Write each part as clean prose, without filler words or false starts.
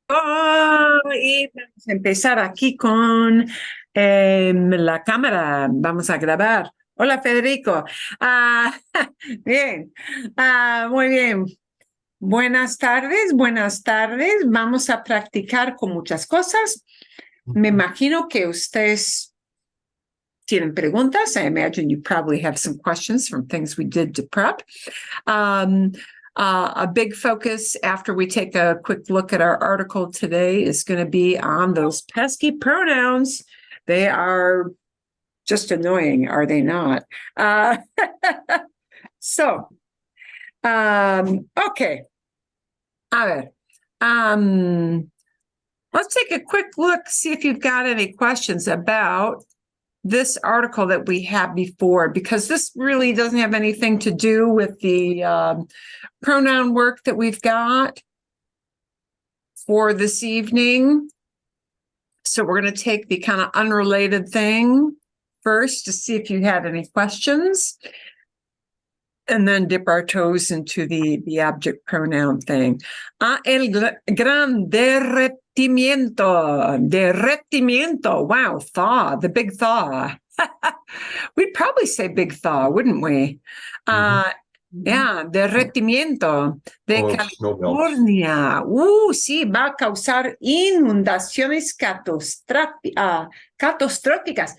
Y vamos a empezar aquí con la cámara. Vamos a grabar. Hola, Federico. Ah, bien. Muy bien. Buenas tardes, buenas tardes. Vamos a practicar con muchas cosas. Me imagino que ustedes tienen preguntas. I imagine you probably have some questions from things we did to prep. A big focus after we take a quick look at our article today is going to be on those pesky pronouns. They are just annoying, are they not? Okay. A ver. Let's take a quick look, see if you've got any questions about this article that we had before, because this really doesn't have anything to do with the pronoun work that we've got for this evening. So we're going to take the kind of unrelated thing first to see if you had any questions, and then dip our toes into the object pronoun thing. El gran derretimiento. Wow, thaw, the big thaw. We'd probably say big thaw, wouldn't we? Yeah, derretimiento de California. Sí, va a causar inundaciones catastróficas.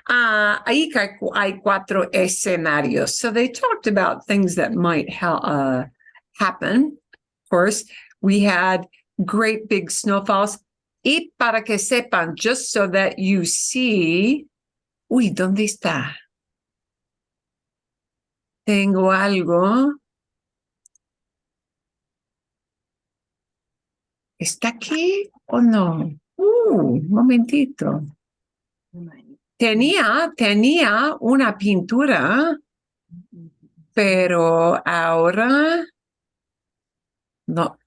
Ahí hay cuatro escenarios. So they talked about things that might happen. Of course, we had great big snowfalls. Y para que sepan, just so that you see, ¿dónde está? Tengo algo. ¿Está aquí o no? Un momentito. Tenía una pintura, pero ahora no.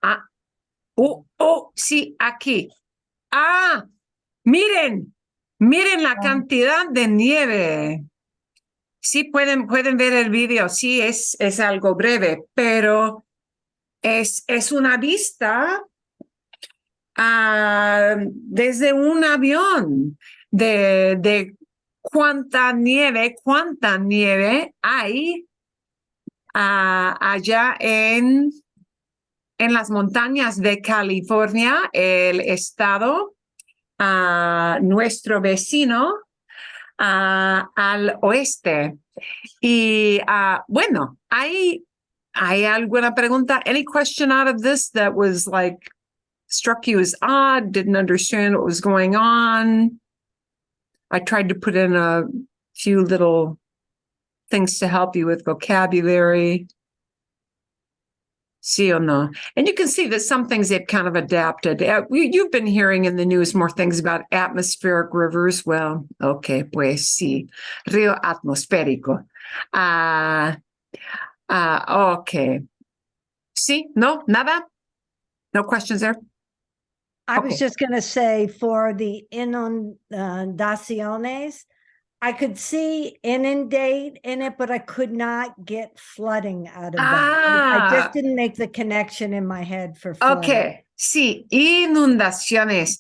Sí, aquí. Miren la cantidad de nieve. Sí, pueden ver el video. Sí, es algo breve, pero es una vista desde un avión de cuánta nieve hay allá en las montañas de California, el estado, nuestro vecino, al oeste. Y bueno, ¿hay alguna pregunta? Any question out of this that was like struck you as odd, didn't understand what was going on? I tried to put in a few little things to help you with vocabulary. Sí o no? And you can see that some things they've kind of adapted. You've been hearing in the news more things about atmospheric rivers. Well, okay, pues sí. Río atmosférico. Okay. Sí? No? Nada? No questions there? I was just going to say for the inundaciones, I could see inundate in it, but I could not get flooding out of that. I just didn't make the connection in my head for flooding. Okay, sí, inundaciones.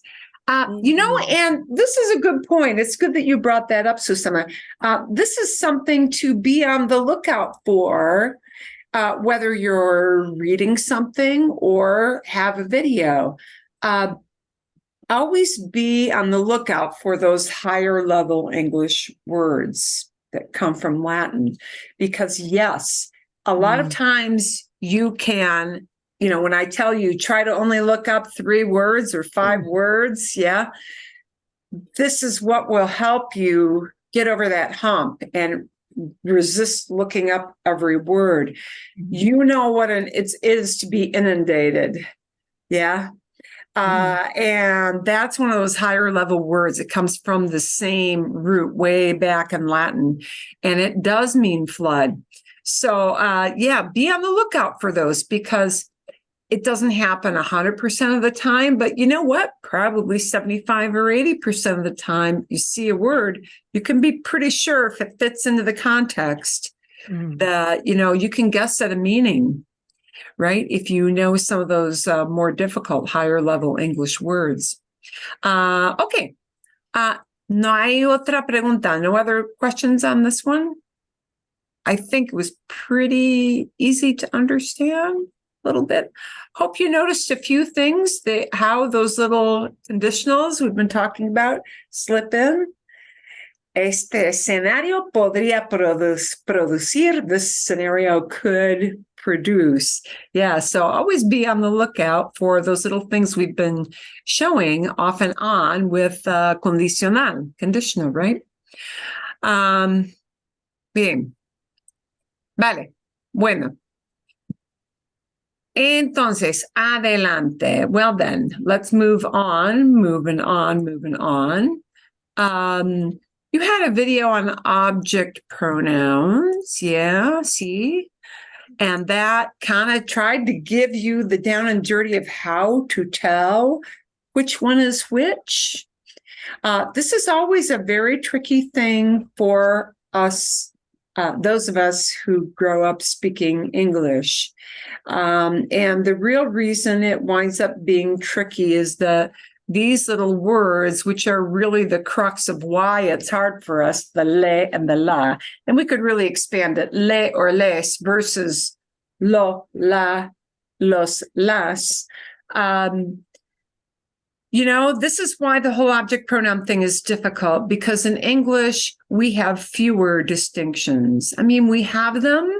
You know, and this is a good point. It's good that you brought that up, Susana. This is something to be on the lookout for, whether you're reading something or have a video. Always be on the lookout for those higher level English words that come from Latin, because yes, a lot of times you can, when I tell you, try to only look up 3 words or 5 words. Yeah. This is what will help you get over that hump and resist looking up every word. You know what it is to be inundated. Yeah. And that's one of those higher level words. It comes from the same root way back in Latin, and it does mean flood. So, yeah, be on the lookout for those, because it doesn't happen 100% of the time, but you know what? Probably 75 or 80% of the time you see a word, you can be pretty sure if it fits into the context that, you can guess at a meaning. right? If you know some of those more difficult, higher level English words. Okay. No hay otra pregunta. No other questions on this one? I think it was pretty easy to understand a little bit. Hope you noticed a few things, how those little conditionals we've been talking about slip in. Este escenario podría producir. This scenario could produce. Yeah, so always be on the lookout for those little things we've been showing off and on with condicional, conditional, right? Bien. Vale. Bueno. Entonces, adelante. Well then, let's move on, moving on. You had a video on object pronouns. Yeah, see? And that kind of tried to give you the down and dirty of how to tell which one is which. This is always a very tricky thing for us, those of us who grow up speaking English. And the real reason it winds up being tricky is that these little words, which are really the crux of why it's hard for us, the le and the la, and we could really expand it, le or les versus lo, la, los, las. This is why the whole object pronoun thing is difficult, because in English, we have fewer distinctions. I mean, we have them.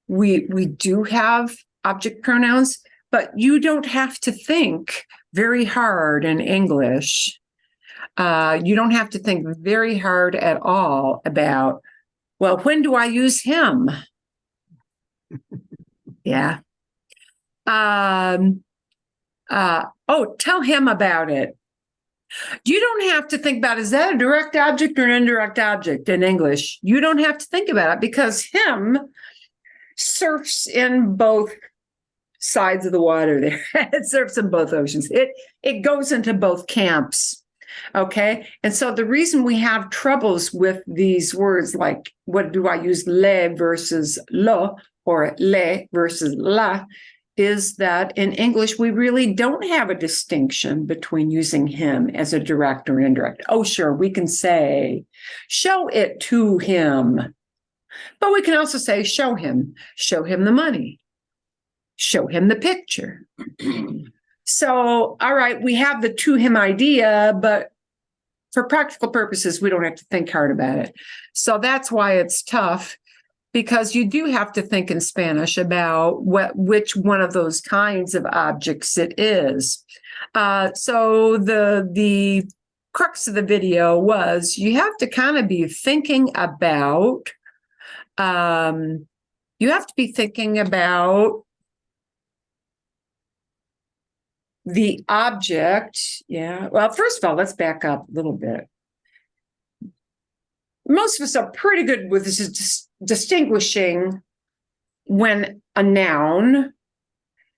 We do have object pronouns, but you don't have to think very hard in English. You don't have to think very hard at all about, well, when do I use him? Yeah. Tell him about it. You don't have to think about, is that a direct object or an indirect object in English? You don't have to think about it, because him surfs in both sides of the water there. It surfs in both oceans. It goes into both camps. Okay. And so the reason we have troubles with these words, like what do I use, le versus lo, or le versus la, is that in English, we really don't have a distinction between using him as a direct or indirect. Oh, sure, we can say, show it to him. But we can also say, show him the money, show him the picture. So, all right, we have the to him idea, but for practical purposes, we don't have to think hard about it. So that's why it's tough, because you do have to think in Spanish about which one of those kinds of objects it is. So the crux of the video was you have to kind of be thinking about, the object. Yeah. Well, first of all, let's back up a little bit. Most of us are pretty good with distinguishing when a noun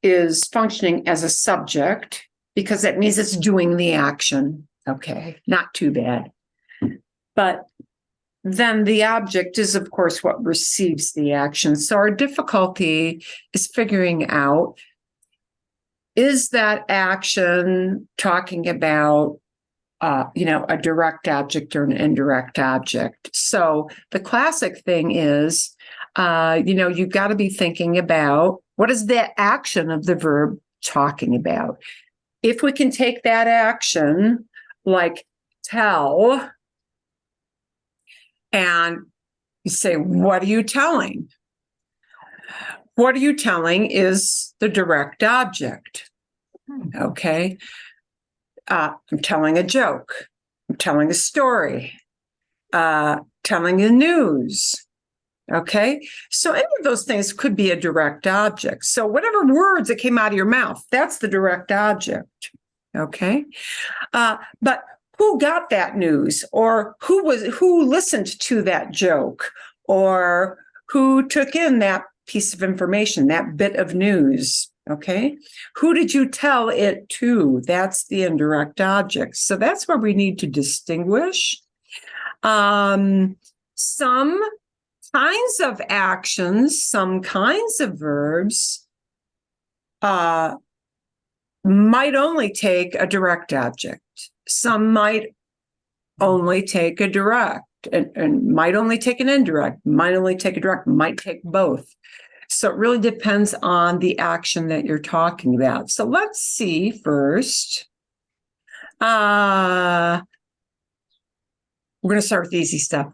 is functioning as a subject, because that means it's doing the action. Okay, not too bad. But then the object is, of course, what receives the action. So our difficulty is figuring out, is that action talking about a direct object or an indirect object? So the classic thing is, you've got to be thinking about, what is the action of the verb talking about? If we can take that action, like tell, and you say, what are you telling? What are you telling is the direct object. Okay. I'm telling a joke. I'm telling a story. Telling the news. Okay. So any of those things could be a direct object. So whatever words that came out of your mouth, that's the direct object. Okay. But who got that news, or who listened to that joke, or who took in that piece of information, that bit of news? Okay. Who did you tell it to? That's the indirect object. So that's where we need to distinguish. Some kinds of actions, some kinds of verbs might only take a direct object. Some might only take a direct and might only take an indirect, might only take a direct, might take both. So it really depends on the action that you're talking about. So let's see first. We're going to start with the easy stuff.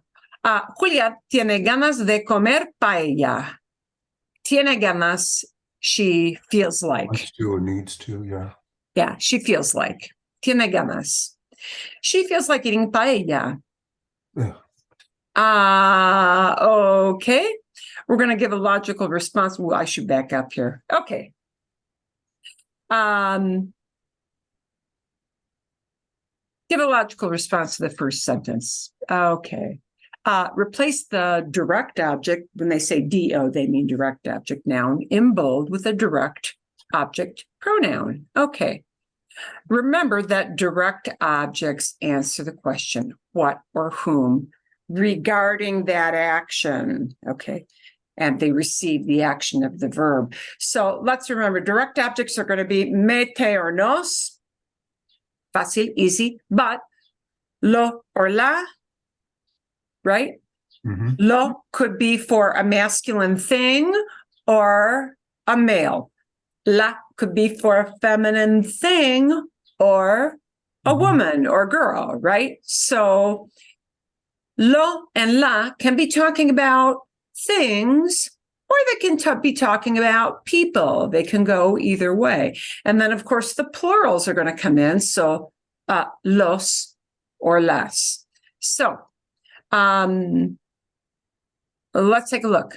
Julia tiene ganas de comer paella. Tiene ganas, she feels like. Wants to or needs to, yeah. Yeah, she feels like. Tiene ganas. She feels like eating paella. Yeah. Okay. We're going to give a logical response. Well, I should back up here. Okay. Give a logical response to the first sentence. Okay. Replace the direct object. When they say do, they mean direct object noun in bold with a direct object pronoun. Okay. Remember that direct objects answer the question, what or whom, regarding that action. Okay. And they receive the action of the verb. So let's remember, direct objects are going to be me, te, or nos. Fácil, easy. But lo or la, right? Mm-hmm. Lo could be for a masculine thing or a male. La could be for a feminine thing or a woman or girl, right? So lo and la can be talking about things, or they can be talking about people. They can go either way. And then, of course, the plurals are going to come in. So los or las. So let's take a look.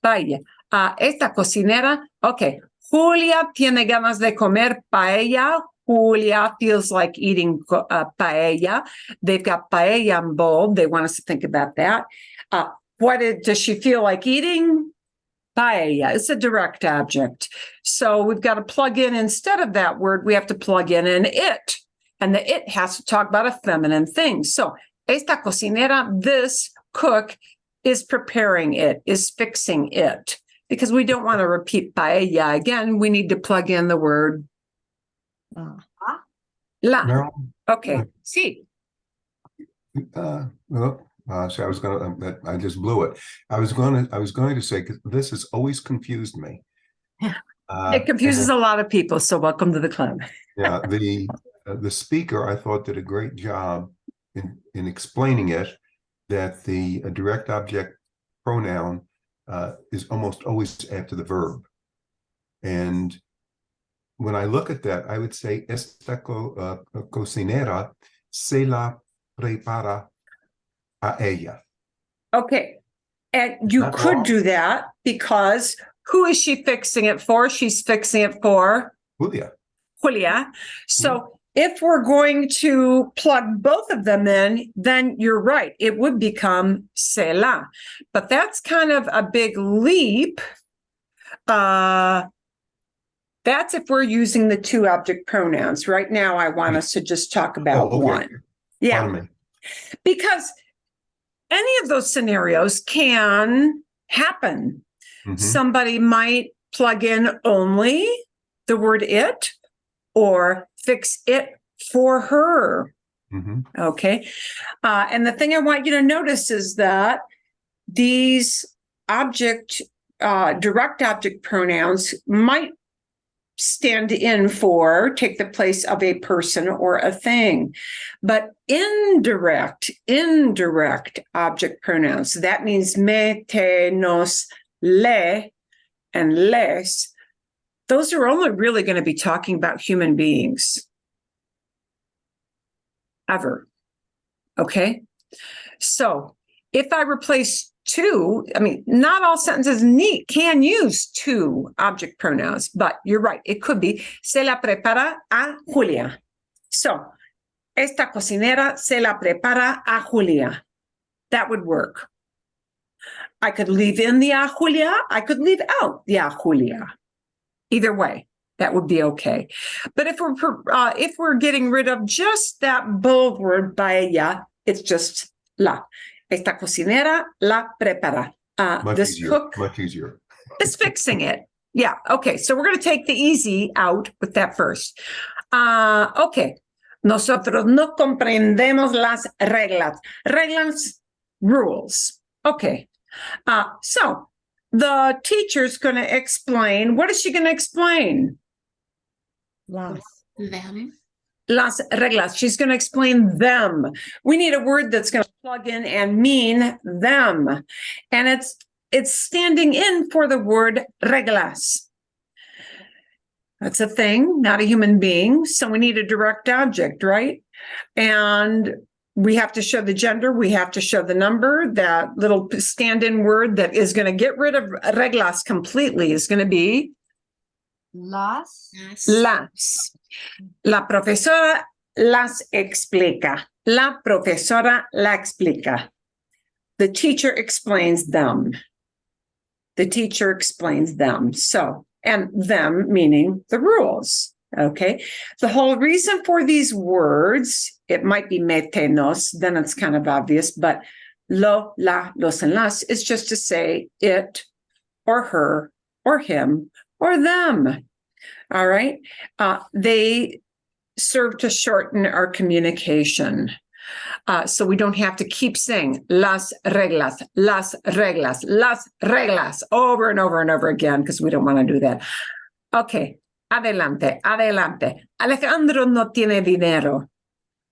Paella. Esta cocinera, okay. Julia tiene ganas de comer paella. Julia feels like eating paella. They've got paella in bold. They want us to think about that. Does she feel like eating? Paella. It's a direct object. So we've got to plug in, instead of that word, we have to plug in an it. And the it has to talk about a feminine thing. So esta cocinera, this cook, is preparing it, is fixing it. Because we don't want to repeat paella again, we need to plug in the word la. No. Okay. See. So I just blew it. I was going to say, 'cause this has always confused me. It confuses a lot of people. So welcome to the club. Yeah, the speaker, I thought, did a great job in explaining it, that the direct object pronoun is almost always after the verb. And when I look at that, I would say esta cocinera se la prepara a ella. Okay. And you could do that because who is she fixing it for? She's fixing it for Julia. So if we're going to plug both of them in, then you're right. It would become se la. But that's kind of a big leap. That's if we're using the two object pronouns. Right now, I want us to just talk about one. Yeah. Because any of those scenarios can happen. Mm-hmm. Somebody might plug in only the word it, or fix it for her. Mm-hmm. Okay. And the thing I want you to notice is that these direct object pronouns might stand in for, take the place of a person or a thing. But indirect object pronouns, that means me, te, nos, le, and les, those are only really going to be talking about human beings. Ever. Okay? So if I replace two, not all sentences can use two object pronouns, but you're right. It could be, se la prepara a Julia. So, esta cocinera se la prepara a Julia. That would work. I could leave in the a Julia. I could leave out the a Julia. Either way, that would be okay. But if we're getting rid of just that bold word paella, it's just la. Esta cocinera la prepara. This cook much easier. is fixing it. Yeah. Okay. So we're going to take the easy out with that first. Okay. Nosotros no comprendemos las reglas. Reglas, rules. Okay. So the teacher's going to explain. What is she going to explain? Las. Them. Las reglas. She's going to explain them. We need a word that's going to plug in and mean them. And it's standing in for the word reglas. That's a thing, not a human being. So we need a direct object, right? And we have to show the gender. We have to show the number. That little stand-in word that is going to get rid of reglas completely is going to be Las. las. La profesora las explica. La profesora la explica. The teacher explains them. The teacher explains them. So, and them meaning the rules. Okay. The whole reason for these words, it might be mete nos, then it's kind of obvious, but lo, la, los, and las is just to say it or her or him or them. All right. They serve to shorten our communication. So we don't have to keep saying las reglas, las reglas, las reglas over and over and over again because we don't want to do that. Okay, adelante, adelante. Alejandro no tiene dinero.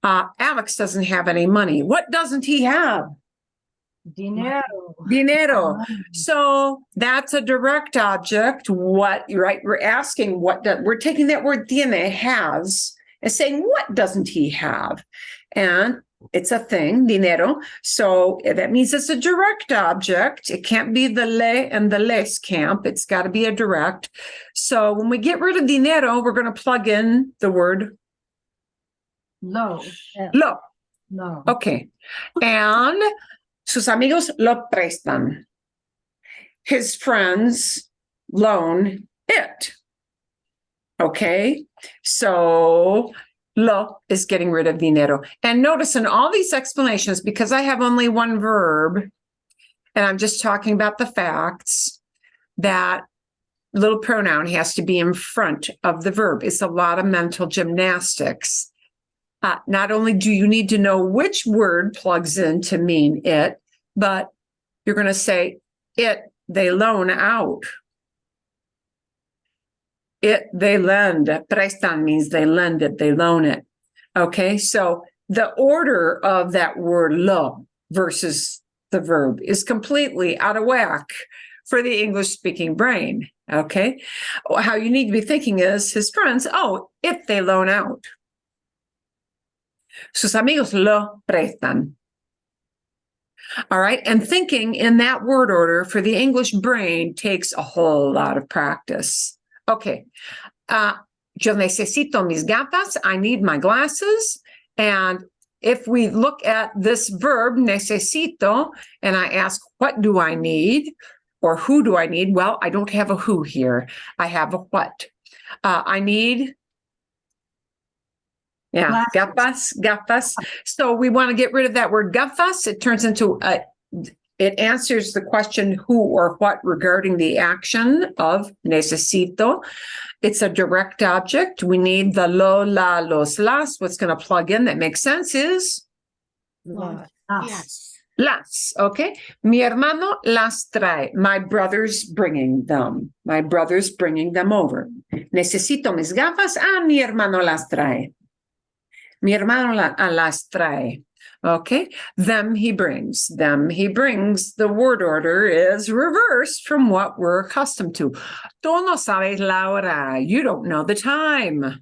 Alex doesn't have any money. What doesn't he have? Dinero. Dinero. So that's a direct object. What, right? We're asking we're taking that word tiene, has, and saying, what doesn't he have? And it's a thing, dinero. So that means it's a direct object. It can't be the le and the les camp. It's got to be a direct. So when we get rid of dinero, we're going to plug in the word Lo. lo. No. Okay. And sus amigos lo prestan. His friends loan it. Okay. So lo is getting rid of dinero. And notice in all these explanations, because I have only one verb, and I'm just talking about the facts, that little pronoun has to be in front of the verb. It's a lot of mental gymnastics. Not only do you need to know which word plugs in to mean it, but you're going to say it, they loan out. It, they lend. Prestan means they lend it, they loan it. Okay, so the order of that word lo versus the verb is completely out of whack for the English-speaking brain. Okay, how you need to be thinking is his friends, oh, if they loan out. Sus amigos lo prestan. All right, and thinking in that word order for the English brain takes a whole lot of practice. Okay, yo necesito mis gafas. I need my glasses. And if we look at this verb, necesito, and I ask, what do I need? Or who do I need? Well, I don't have a who here. I have a what. I need, yeah, gafas. So we want to get rid of that word gafas. It turns into it answers the question who or what regarding the action of necesito. It's a direct object. We need the lo, la, los, las. What's going to plug in that makes sense is Las. Yes. las. Okay. Mi hermano las trae. My brother's bringing them. My brother's bringing them over. Necesito mis gafas. Mi hermano las trae. Mi hermano las trae. Okay, them he brings. Them he brings. The word order is reversed from what we're accustomed to. Tú no sabes la hora. You don't know the time.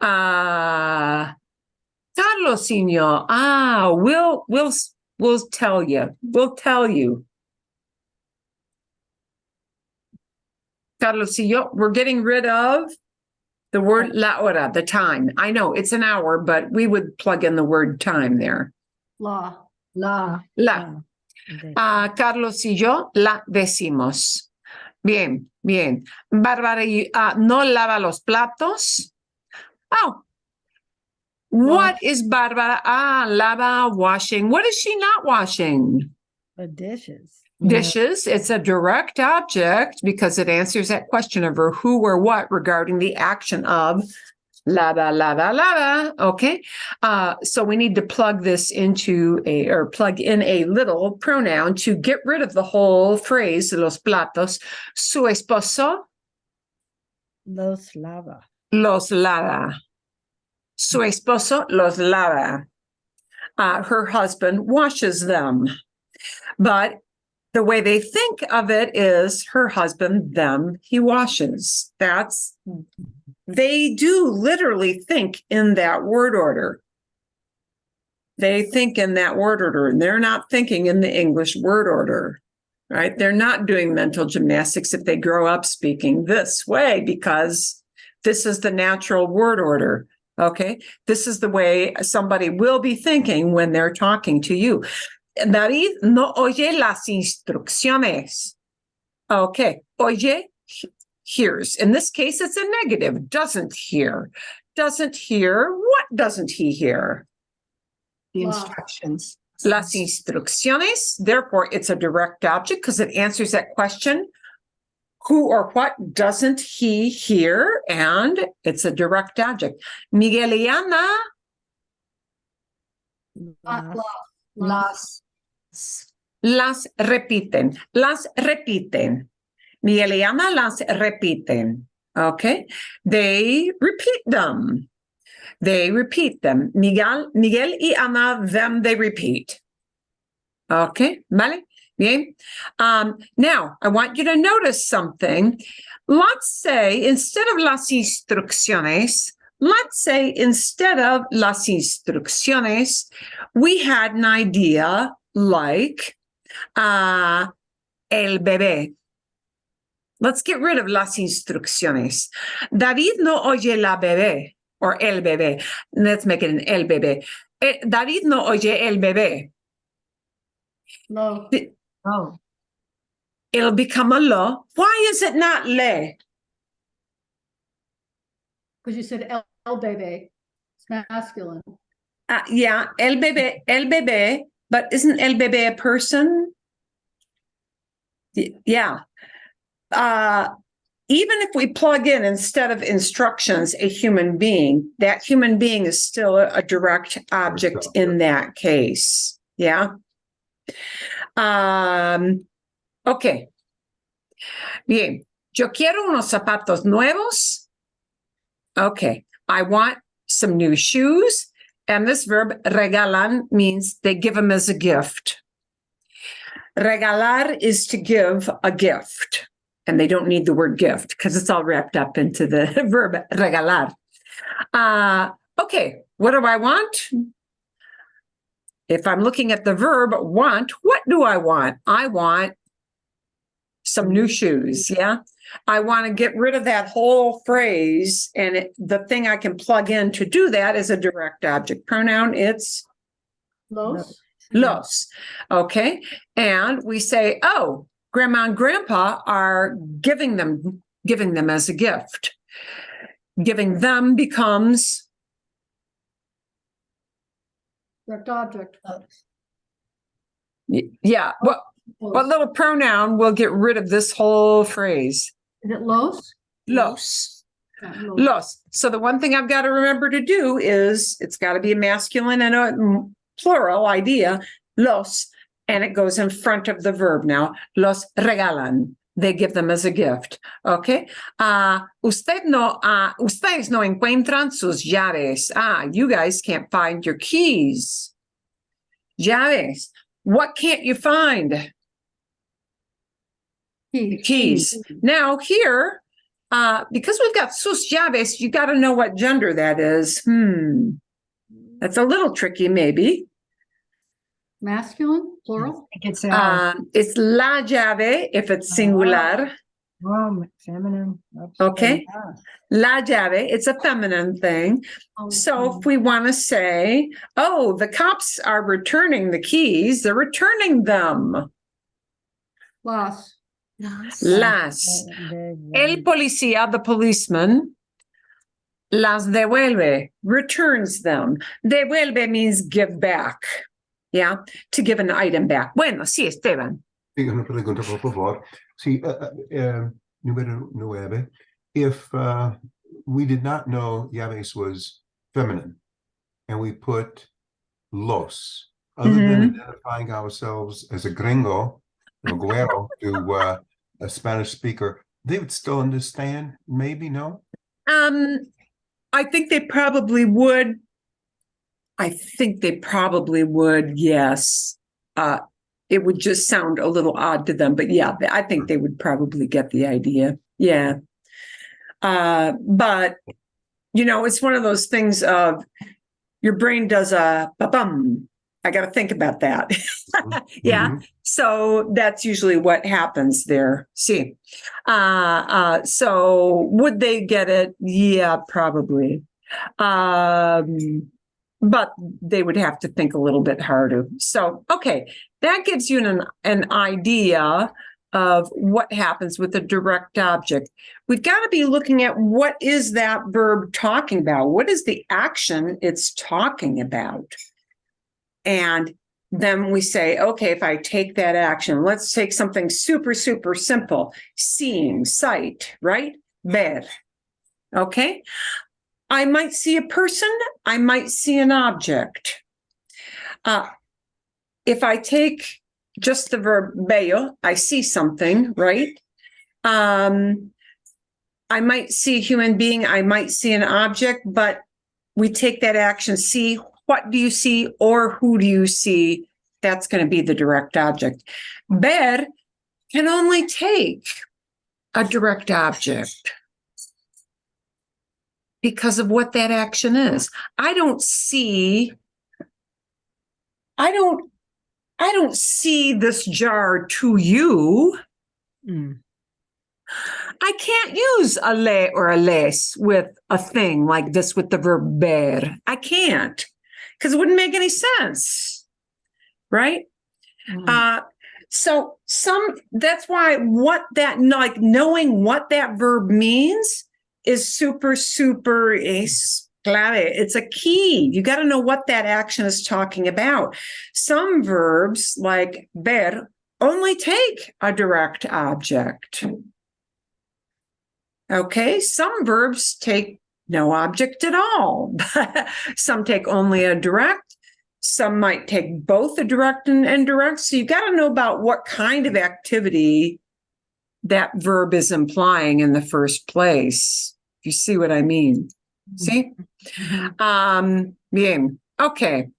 Carlos, señor. We'll tell you. We'll tell you. Carlosillo, we're getting rid of the word la hora, the time. I know it's an hour, but we would plug in the word time there. La. La. La. Carlos y yo la decimos. Bien, bien. Bárbara no lava los platos. Oh. What is Bárbara? Lava washing. What is she not washing? The dishes. Dishes, it's a direct object because it answers that question of who or what regarding the action of lava, lava, lava. Okay. So we need to plug this into plug in a little pronoun to get rid of the whole phrase, los platos. Su esposo Los lava. los lava. Su esposo los lava. Her husband washes them. But the way they think of it is her husband, them, he washes. They do literally think in that word order. They think in that word order, and they're not thinking in the English word order, right? They're not doing mental gymnastics if they grow up speaking this way, because this is the natural word order. Okay. This is the way somebody will be thinking when they're talking to you. David no oye las instrucciones. Okay. Oye, hears. In this case, it's a negative. Doesn't hear. Doesn't hear. What doesn't he hear? The Law. instructions. Las instrucciones. Therefore, it's a direct object because it answers that question. Who or what doesn't he hear? And it's a direct object. Miguel y Ana. Las. Las. Las repiten. Las repiten. Miguel y Ana las repiten. Okay. They repeat them. They repeat them. Miguel y Ana, them, they repeat. Okay. Vale. Bien. Now, I want you to notice something. Let's say instead of las instrucciones, we had an idea like el bebé. Let's get rid of las instrucciones. David no oye la bebé or el bebé. Let's make it an el bebé. David no oye el bebé. Lo. Oh. It'll become a lo. Why is it not le? Because you said el bebe. It's masculine. Yeah, el bebé, but isn't el bebé a person? Yeah. Even if we plug in instead of instructions a human being, that human being is still a direct object in that case. Yeah. Okay. Bien. Yo quiero unos zapatos nuevos. Okay. I want some new shoes. And this verb regalan means they give them as a gift. Regalar is to give a gift. And they don't need the word gift because it's all wrapped up into the verb regalar. Okay, what do I want? If I'm looking at the verb want, what do I want? I want some new shoes, yeah? I want to get rid of that whole phrase, and the thing I can plug in to do that is a direct object pronoun. It's Los. los, okay? And we say, oh, Grandma and Grandpa are giving them as a gift. Giving them becomes Direct object. yeah. What little pronoun will get rid of this whole phrase? Is it los? Los. Yeah, Los. So the one thing I've got to remember to do is it's got to be a masculine and a plural idea. Los. And it goes in front of the verb now. Los regalan. They give them as a gift. Okay. Ustedes no encuentran sus llaves. You guys can't find your keys. Llaves. What can't you find? Keys. Now here, because we've got sus llaves, you got to know what gender that is. That's a little tricky, maybe. Masculine, plural. It's la llave if it's singular. feminine. Okay. La llave, it's a feminine thing. So if we want to say, oh, the cops are returning the keys, they're returning them. Las. Las. El policía, the policeman, las devuelve, returns them. Devuelve means give back. Yeah, to give an item back. Bueno, sí, Esteban. Sí, una pregunta, por favor. Sí, número 9. If we did not know llaves was feminine and we put los, other than Mhm. identifying ourselves as a gringo or güero to a Spanish speaker, they would still understand, maybe, no? I think they probably would. Yes. It would just sound a little odd to them, but yeah, I think they would probably get the idea. Yeah. But it's one of those things of your brain does a ba-bum. I got to think about that. Yeah. Mhm. So that's usually what happens there. See. So would they get it? Yeah, probably. But they would have to think a little bit harder. So, okay, that gives you an idea of what happens with a direct object. We've got to be looking at what is that verb talking about? What is the action it's talking about? And then we say, okay, if I take that action, let's take something super, super simple. Seeing, sight, right? Ver. Okay. I might see a person, I might see an object. If I take just the verb veo, I see something, right? I might see a human being, I might see an object, but we take that action, see, what do you see or who do you see? That's going to be the direct object. Ver can only take a direct object because of what that action is. I don't see this jar to you. I can't use a le or a les with a thing like this with the verb ver. I can't, because it wouldn't make any sense, right? So that's why knowing what that verb means is super, super clave. It's a key. You got to know what that action is talking about. Some verbs like ver only take a direct object. Okay, some verbs take no object at all. Some take only a direct. Some might take both a direct and indirect. So you got to know about what kind of activity that verb is implying in the first place. You see what I mean? See? Bien. Okay.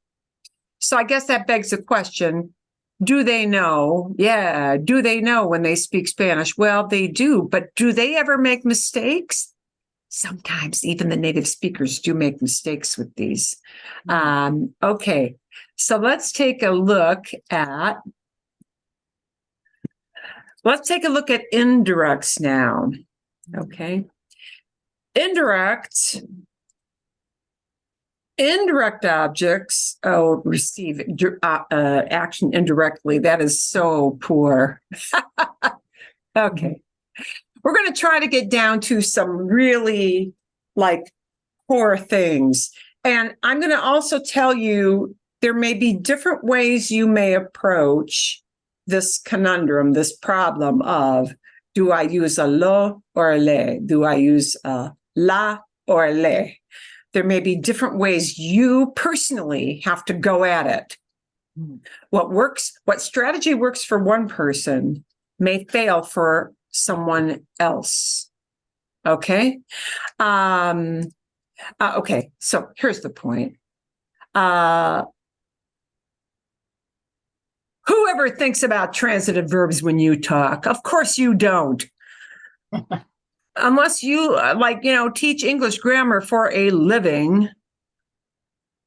So I guess that begs the question, do they know? Yeah. Do they know when they speak Spanish? Well, they do, but do they ever make mistakes? Sometimes even the native speakers do make mistakes with these. Okay. So let's take a look at indirects now. Okay. Indirect objects receive action indirectly. That is so poor. Okay. We're going to try to get down to some really core things. And I'm going to also tell you there may be different ways you may approach this conundrum, this problem of, do I use a lo or a le? Do I use a la or a le? There may be different ways you personally have to go at it. What strategy works for one person may fail for someone else. Okay. Okay. So here's the point. Whoever thinks about transitive verbs when you talk? Of course you don't. Unless you teach English grammar for a living,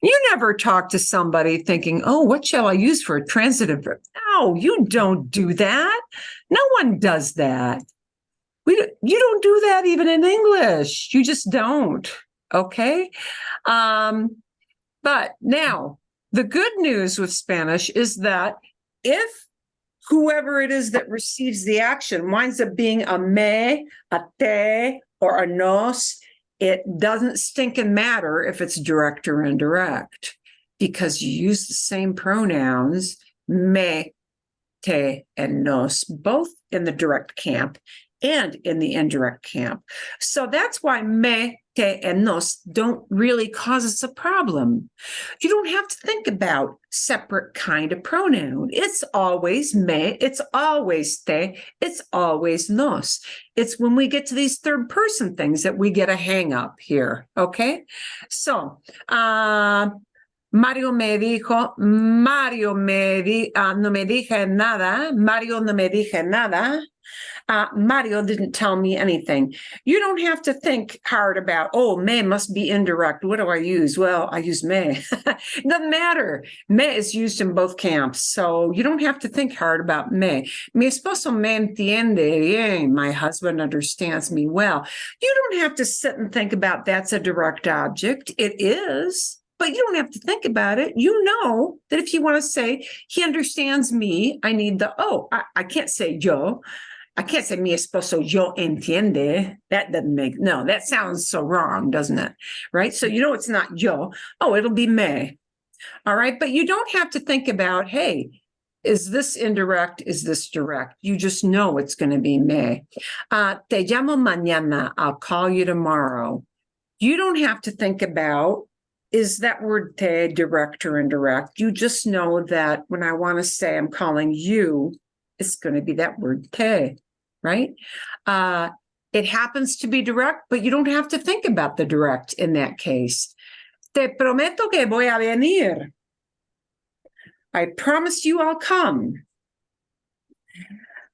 you never talk to somebody thinking, oh, what shall I use for a transitive verb? No, you don't do that. No one does that. You don't do that even in English. You just don't. Okay. But now the good news with Spanish is that if whoever it is that receives the action winds up being a me, a te, or a nos, it doesn't stinking matter if it's direct or indirect, because you use the same pronouns, me, te, and nos, both in the direct camp and in the indirect camp. So that's why me, te, and nos don't really cause us a problem. You don't have to think about separate kind of pronoun. It's always me, it's always te, it's always nos. It's when we get to these third person things that we get a hang up here, okay? So, Mario me dijo, no me dije nada, Mario no me dije nada. Mario didn't tell me anything. You don't have to think hard about, oh, me must be indirect. What do I use? Well, I use me. It doesn't matter. Me is used in both camps. So you don't have to think hard about me. Mi esposo me entiende bien. My husband understands me well. You don't have to sit and think about that's a direct object. It is. But you don't have to think about it. You know that if you want to say, he understands me, I need the, I can't say yo. I can't say mi esposo yo entiende. That doesn't make, no, that sounds so wrong, doesn't it? Right? So you know it's not yo. Oh, it'll be me. All right. But you don't have to think about, hey, is this indirect? Is this direct? You just know it's going to be me. Te llamo mañana. I'll call you tomorrow. You don't have to think about, is that word te direct or indirect? You just know that when I want to say I'm calling you, it's going to be that word te, right? It happens to be direct, but you don't have to think about the direct in that case. Te prometo que voy a venir. I promise you I'll come.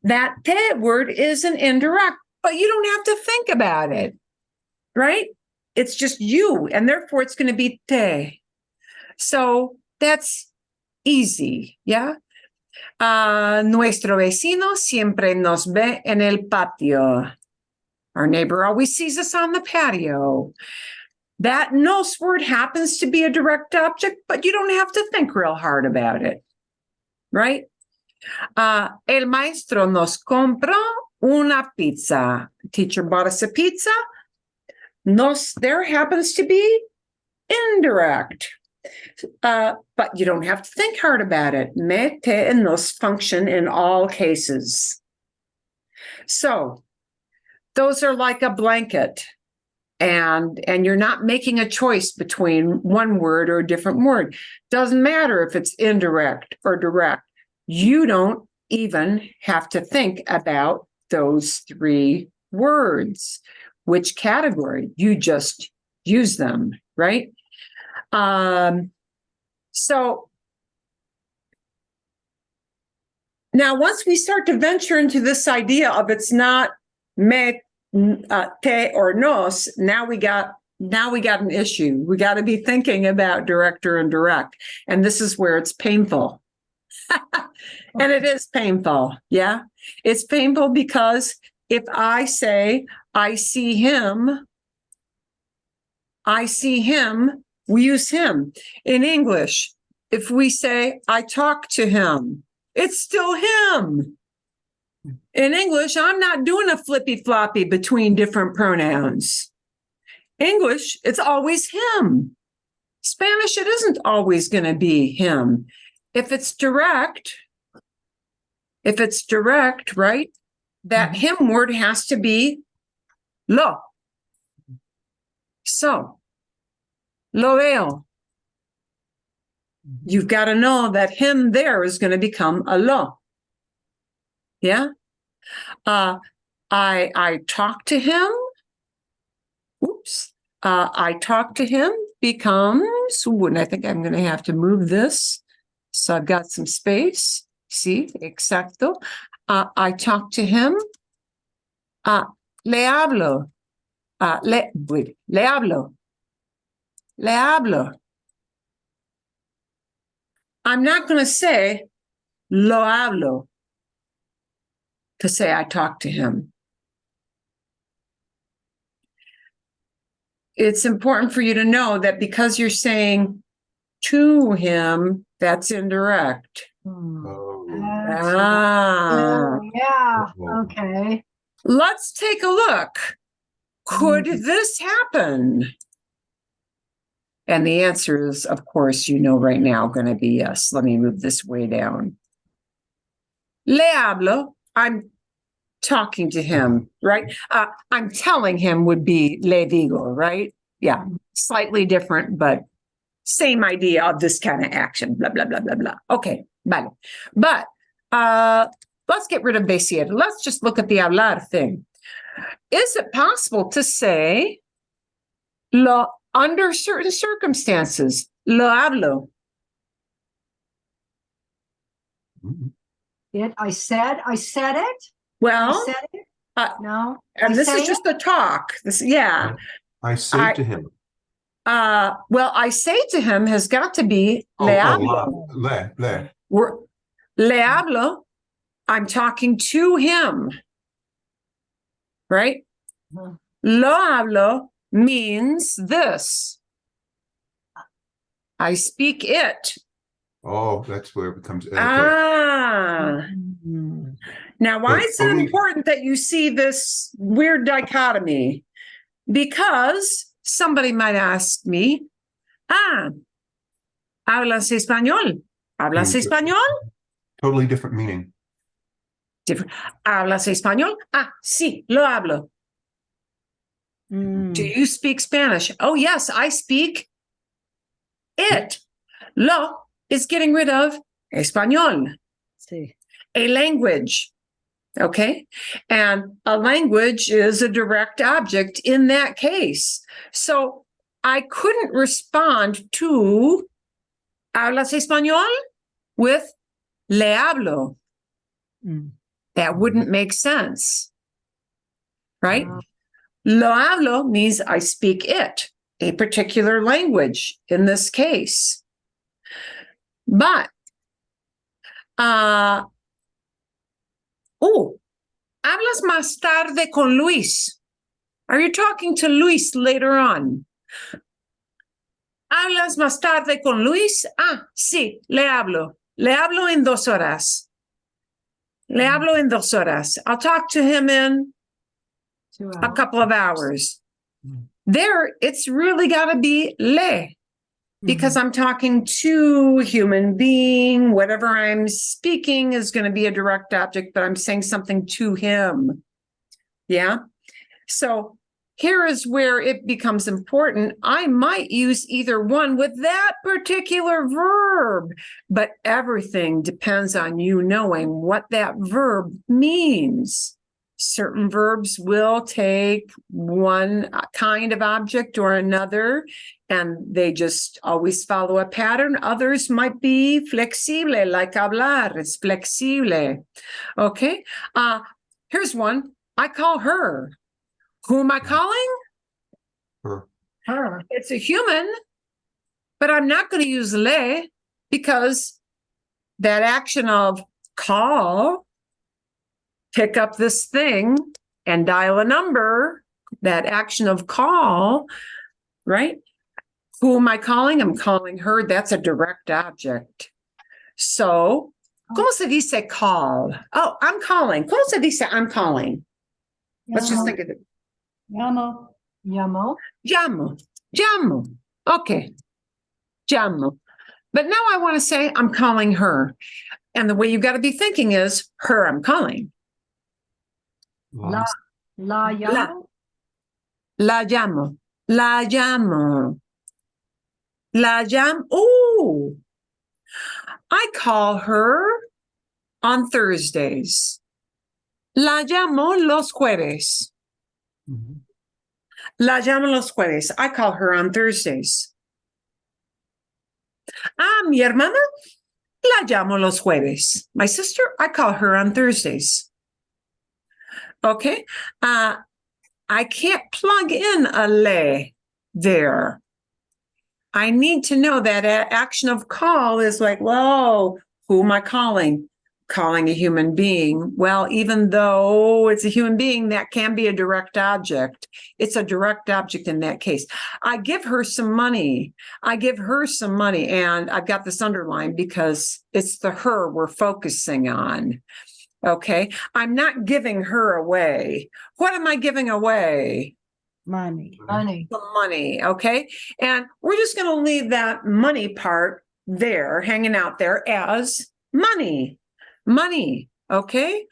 That te word is an indirect, but you don't have to think about it, right? It's just you, and therefore it's going to be te. So that's easy, yeah? Nuestro vecino siempre nos ve en el patio. Our neighbor always sees us on the patio. That nos word happens to be a direct object, but you don't have to think real hard about it, right? El maestro nos compró una pizza. Teacher bought us a pizza. Nos there happens to be indirect. But you don't have to think hard about it. Me, te, and nos function in all cases. So those are like a blanket. And you're not making a choice between one word or a different word. Doesn't matter if it's indirect or direct. You don't even have to think about those three words. Which category? You just use them, right? So now once we start to venture into this idea of it's not me, te, or nos, now we got an issue. We got to be thinking about direct or indirect. And this is where it's painful. And it is painful. Yeah. It's painful because if I say, I see him, we use him. In English, if we say, I talk to him, it's still him. In English, I'm not doing a flippy floppy between different pronouns. English, it's always him. Spanish, it isn't always going to be him. If it's direct, right, that him word has to be lo. So, lo veo. You've got to know that him there is going to become a lo. Yeah. I talk to him. Oops. I talk to him becomes, and I think I'm going to have to move this. So I've got some space. See, exacto. I talk to him. Le hablo. Le hablo. Le hablo. I'm not going to say lo hablo to say I talk to him. It's important for you to know that because you're saying to him, that's indirect. Oh, Yeah, Oh. okay. Let's take a look. Could this happen? And the answer is, of course, right now, going to be yes. Let me move this way down. Le hablo. I'm talking to him, right? I'm telling him would be le digo, right? Yeah, slightly different, but same idea of this kind of action, blah, blah, blah, blah, blah. Okay, vale. But let's get rid of decir. Let's just look at the hablar thing. Is it possible to say, lo, under certain circumstances, lo hablo? I said it. Well, I said it. No. and I this say is just a talk. This, yeah. I say to him. Well, I say to him has got to be le hablo. Le hablo. I'm talking to him. Right? Mhm. Lo hablo means this. I speak it. Oh, that's where it becomes okay. Mhm. Now, why So is it only- important that you see this weird dichotomy? Because somebody might ask me, ¿hablas español? ¿Hablas Means- español? Totally different meaning. Different. ¿Hablas español? Sí, lo hablo. Mm. Do you speak Spanish? Oh, yes, I speak it. Lo is getting rid of español, See. a language. Okay. And a language is a direct object in that case. So I couldn't respond to ¿hablas español? With le hablo. Mm. That wouldn't make sense. Right? Wow. Lo hablo means I speak it, a particular language in this case. But, hablas más tarde con Luis. Are you talking to Luis later on? ¿Hablas más tarde con Luis? Sí, le hablo. Le hablo en 2 horas. Le hablo en 2 horas. I'll talk to him in 2 a hours. couple of hours. There, it's really got to be le, because I'm talking to a human being. Whatever I'm speaking is going to be a direct object, but I'm saying something to him. Yeah. So here is where it becomes important. I might use either one with that particular verb, but everything depends on you knowing what that verb means. Certain verbs will take one kind of object or another, and they just always follow a pattern. Others might be flexible, like hablar is flexible. Okay. Here's one. I call her. Who am I calling? Her. Her. It's a human, but I'm not going to use le because that action of call, pick up this thing and dial a number, that action of call, right? Who am I calling? I'm calling her. That's a direct object. So, ¿cómo se dice call? Oh, I'm calling. ¿Cómo se dice I'm calling? Let's just think of it. Llamo. Llamo. Llamo. Llamo. Okay. Llamo. But now I want to say I'm calling her. And the way you got to be thinking is her I'm calling. La llamo. La llamo. La llamo. La llamo. Oh, I call her on Thursdays. La llamo los jueves. Mhm. La llamo los jueves. I call her on Thursdays. Mi hermana, la llamo los jueves. My sister, I call her on Thursdays. Okay. I can't plug in a le there. I need to know that action of call is like, whoa, who am I calling? Calling a human being. Well, even though it's a human being, that can be a direct object. It's a direct object in that case. I give her some money. I give her some money. And I've got this underlined because it's the her we're focusing on. Okay. I'm not giving her away. What am I giving away? Money. The money. Okay. And we're just going to leave that money part there, hanging out there as money. Money. Okay.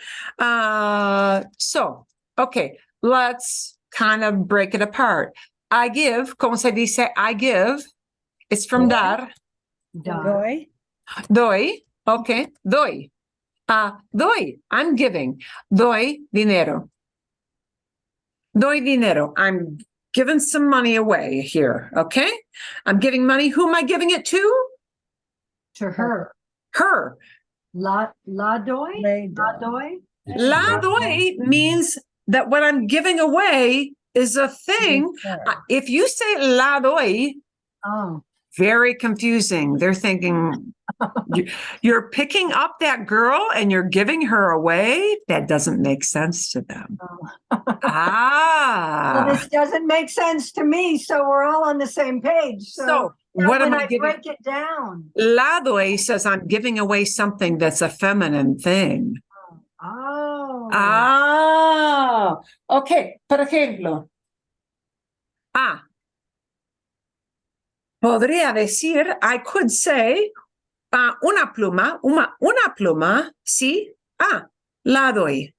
Okay, let's kind of break it apart. I give, como se dice, I give. It's from dar. Doy. Doy. Okay. Doy. Doy. I'm giving. Doy dinero. Doy dinero. I'm giving some money away here. Okay. I'm giving money. Who am I giving it to? To her. Her. La doy? Lay La doy. doy? La doy means that what I'm giving away is a thing. If you say la doy, Oh, very confusing. They're thinking you're picking up that girl and you're giving her away. That doesn't make sense to them. well, Ah. this doesn't make sense to me, so we're all on the same page. So now what am when I I giving? break it down. La doy says I'm giving away something that's a feminine thing. Oh. Ah. Okay. Por ejemplo. Podría decir, I could say, una pluma, sí, la doy,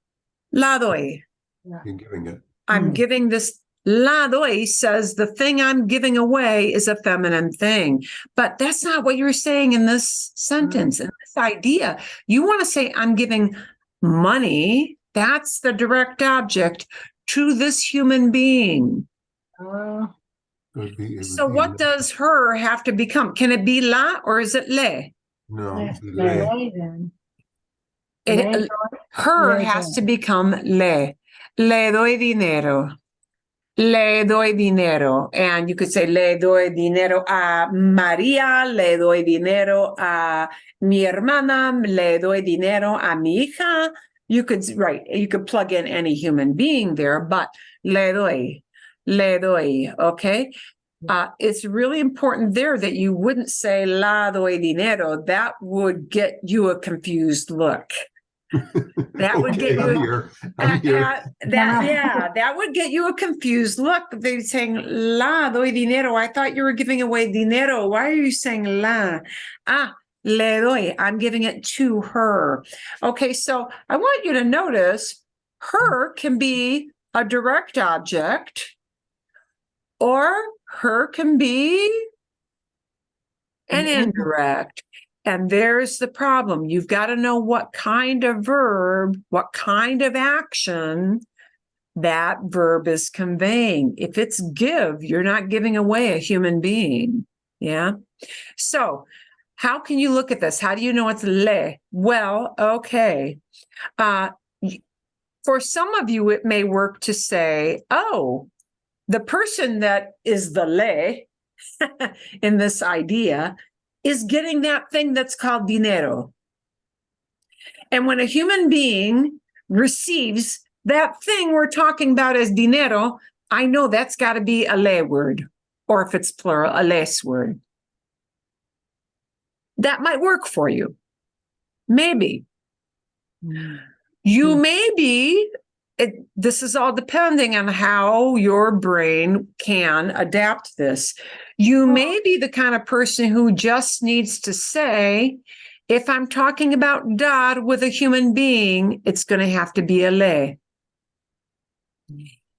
You're giving it. I'm giving this, la doy says the thing I'm giving away is a feminine thing, but that's not what you're saying in this sentence, in this idea. You want to say, I'm giving money, that's the direct object, to this human being. So what does her have to become? Can it be la or is it le? No, Yes, be lay lay. then. Her Le has doy. to become le. Le doy dinero. Le doy dinero. And you could say le doy dinero a María, le doy dinero a mi hermana, le doy dinero a mi hija. You could plug in any human being there, but le doy, okay? It's really important there that you wouldn't say la doy dinero. That would get you a confused look. That would get you. I'm here. That would get you a confused look. They're saying la doy dinero. I thought you were giving away dinero. Why are you saying la? Le doy. I'm giving it to her. Okay, so I want you to notice her can be a direct object, or her can be an indirect. And there's the problem. You've got to know what kind of verb, what kind of action that verb is conveying. If it's give, you're not giving away a human being. Yeah. So how can you look at this? How do you know it's le? Well, okay. For some of you, it may work to say, oh, the person that is the le in this idea is getting that thing that's called dinero. And when a human being receives that thing we're talking about as dinero, I know that's got to be a le word, or if it's plural, a les word. That might work for you. Maybe. You may be. This is all depending on how your brain can adapt this. You may be the kind of person who just needs to say, if I'm talking about dar with a human being, it's going to have to be a le.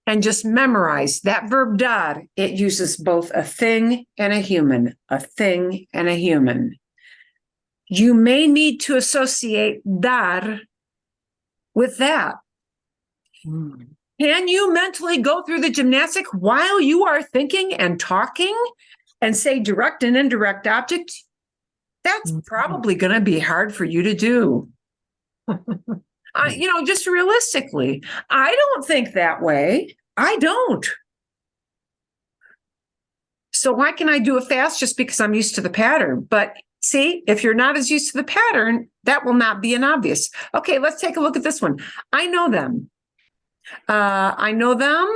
And just memorize that verb dar. It uses both a thing and a human, a thing and a human. You may need to associate dar with that. Can you mentally go through the gymnastic while you are thinking and talking and say direct and indirect object? That's probably going to be hard for you to do. Just realistically, I don't think that way. I don't. So why can I do it fast? Just because I'm used to the pattern. But see, if you're not as used to the pattern, that will not be an obvious. Okay, let's take a look at this one. I know them. I know them.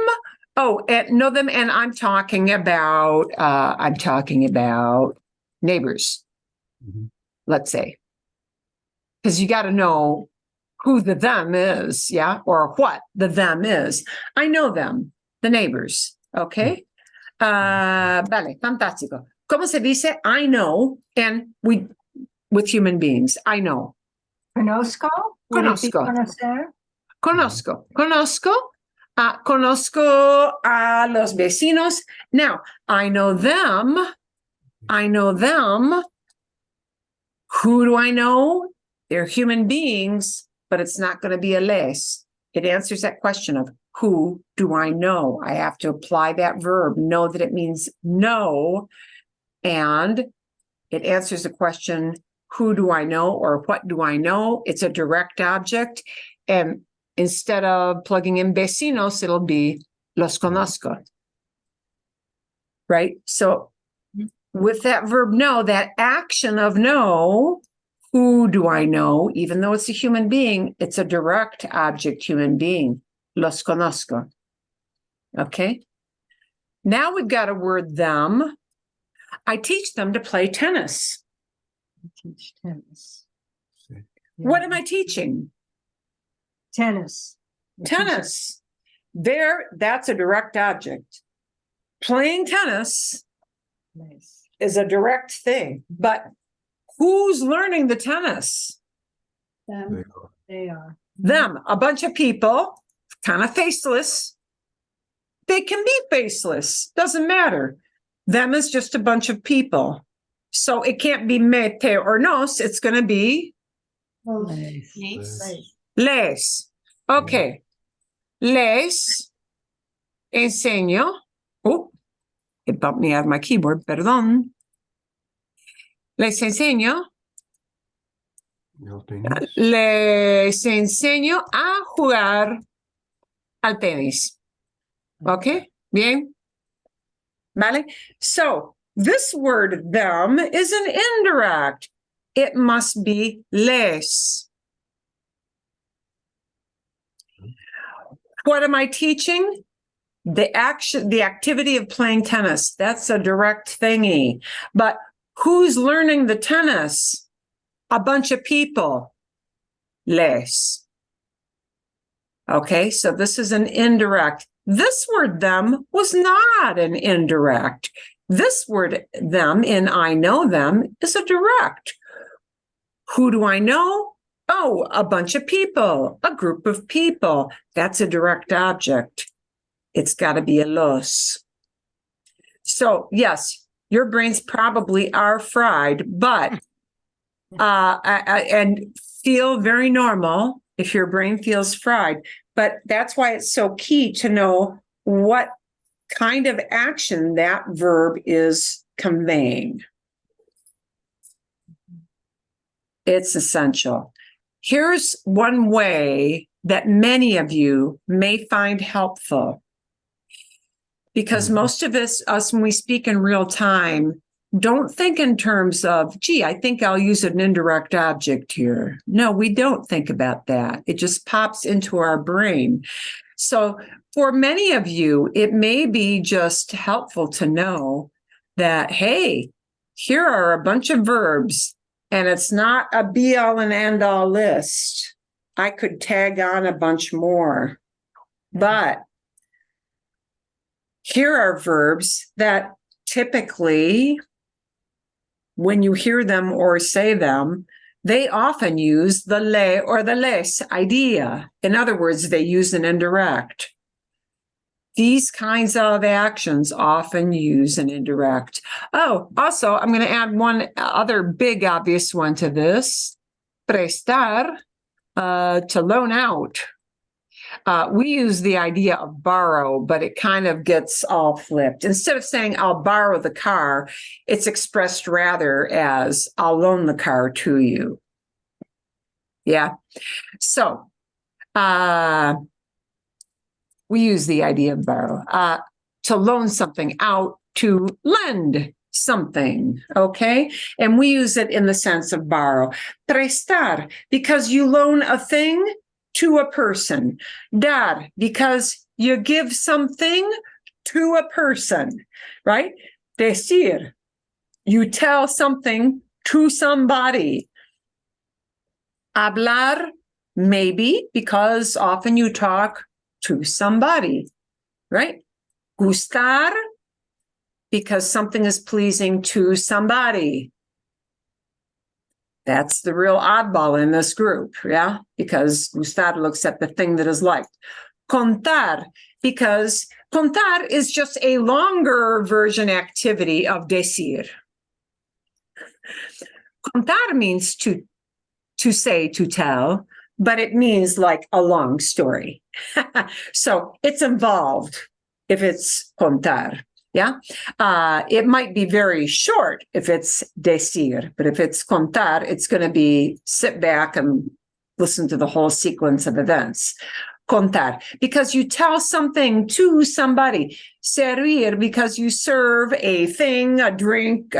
Know them, and I'm talking about neighbors. Let's say, because you got to know who the them is, yeah, or what the them is. I know them, the neighbors. Okay. Vale, fantástico. ¿Cómo se dice? I know, and with human beings, I know. Conozco? Would it be Conozco. conocer? Conozco. Conozco a los vecinos. Now, I know them. I know them. Who do I know? They're human beings, but it's not going to be a les. It answers that question of who do I know? I have to apply that verb, know that it means know, and it answers the question, who do I know or what do I know? It's a direct object. And instead of plugging in vecinos, it'll be los conozco. Right? So with that verb know, that action of know, who do I know? Even though it's a human being, it's a direct object human being. Los conozco. Okay? Now we've got a word them. I teach them to play tennis. Teach tennis. What am I teaching? Tennis. Tennis. There, that's a direct object. Playing tennis Nice. is a direct thing, but who's learning the tennis? Them. They are. Them, a bunch of people, kind of faceless. They can be faceless, doesn't matter. Them is just a bunch of people. So it can't be me, te, or nos, it's going to be Nice. les. Okay. Les enseño. Oh, it bumped me out of my keyboard, perdón. Les enseño. Los tenis. Les enseño a jugar al tenis. Okay, bien. Vale. So this word them is an indirect. It must be les. What am I teaching? The action, the activity of playing tennis. That's a direct thingy. But who's learning the tennis? A bunch of people. Les. Okay, so this is an indirect. This word them was not an indirect. This word them in I know them is a direct. Who do I know? Oh, a bunch of people, a group of people. That's a direct object. It's got to be a los. So yes, your brains probably are fried, but and feel very normal if your brain feels fried. But that's why it's so key to know what kind of action that verb is conveying. It's essential. Here's one way that many of you may find helpful. Because most of us, when we speak in real time, don't think in terms of, gee, I think I'll use an indirect object here. No, we don't think about that. It just pops into our brain. So for many of you, it may be just helpful to know that, hey, here are a bunch of verbs, and it's not a be-all and end-all list. I could tag on a bunch more. But here are verbs that typically, when you hear them or say them, they often use the le or the les idea. In other words, they use an indirect. These kinds of actions often use an indirect. Oh, also, I'm going to add one other big obvious one to this. Prestar, to loan out. We use the idea of borrow, but it kind of gets all flipped. Instead of saying, I'll borrow the car, it's expressed rather as, I'll loan the car to you. Yeah. So we use the idea of borrow. To loan something out, to lend something, okay? And we use it in the sense of borrow. Prestar, because you loan a thing to a person. Dar, because you give something to a person, right? Decir, you tell something to somebody. Hablar, maybe, because often you talk to somebody, right? Gustar, because something is pleasing to somebody. That's the real oddball in this group, yeah? Because gustar looks at the thing that is liked. Contar, because contar is just a longer version activity of decir. Contar means to say, to tell, but it means like a long story. So it's involved if it's contar. Yeah. It might be very short if it's decir, but if it's contar, it's going to be sit back and listen to the whole sequence of events. Contar, because you tell something to somebody. Servir, because you serve a thing, a drink,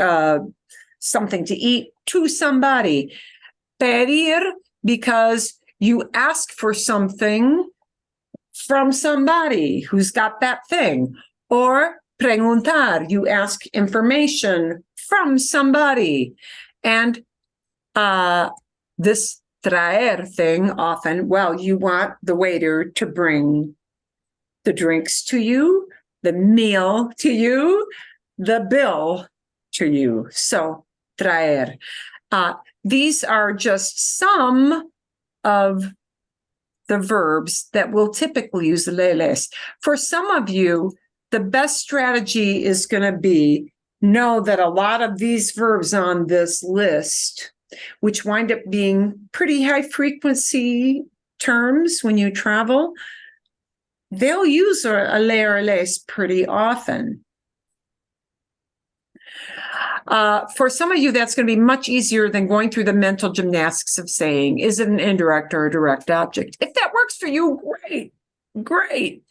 something to eat to somebody. Pedir, because you ask for something from somebody who's got that thing. Or preguntar, you ask information from somebody. And this traer thing often, well, you want the waiter to bring the drinks to you, the meal to you, the bill to you. So traer. These are just some of the verbs that will typically use leles. For some of you, the best strategy is going to be know that a lot of these verbs on this list, which wind up being pretty high frequency terms when you travel, they'll use a le or les pretty often. For some of you, that's going to be much easier than going through the mental gymnastics of saying, is it an indirect or a direct object? If that works for you, great, great.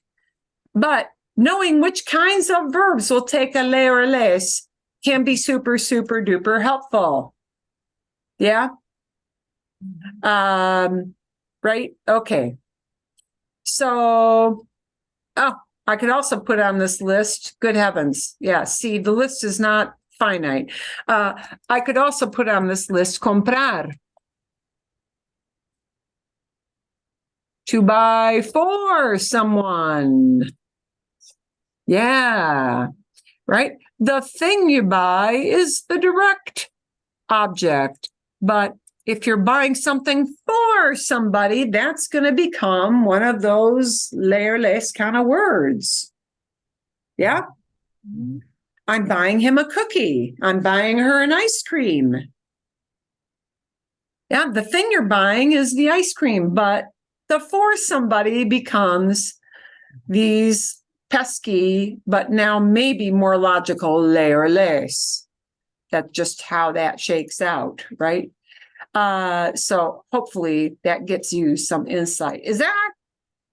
But knowing which kinds of verbs will take a le or les can be super, super duper helpful. Yeah? Right? Okay. So, I could also put on this list, good heavens. Yeah, see, the list is not finite. I could also put on this list comprar. To buy for someone. Yeah, right? The thing you buy is the direct object. But if you're buying something for somebody, that's going to become one of those le or les kind of words. Yeah? Mm-hmm. I'm buying him a cookie. I'm buying her an ice cream. Yeah, the thing you're buying is the ice cream, but the for somebody becomes these pesky, but now maybe more logical le or les. That's just how that shakes out, right? So hopefully that gets you some insight. Is that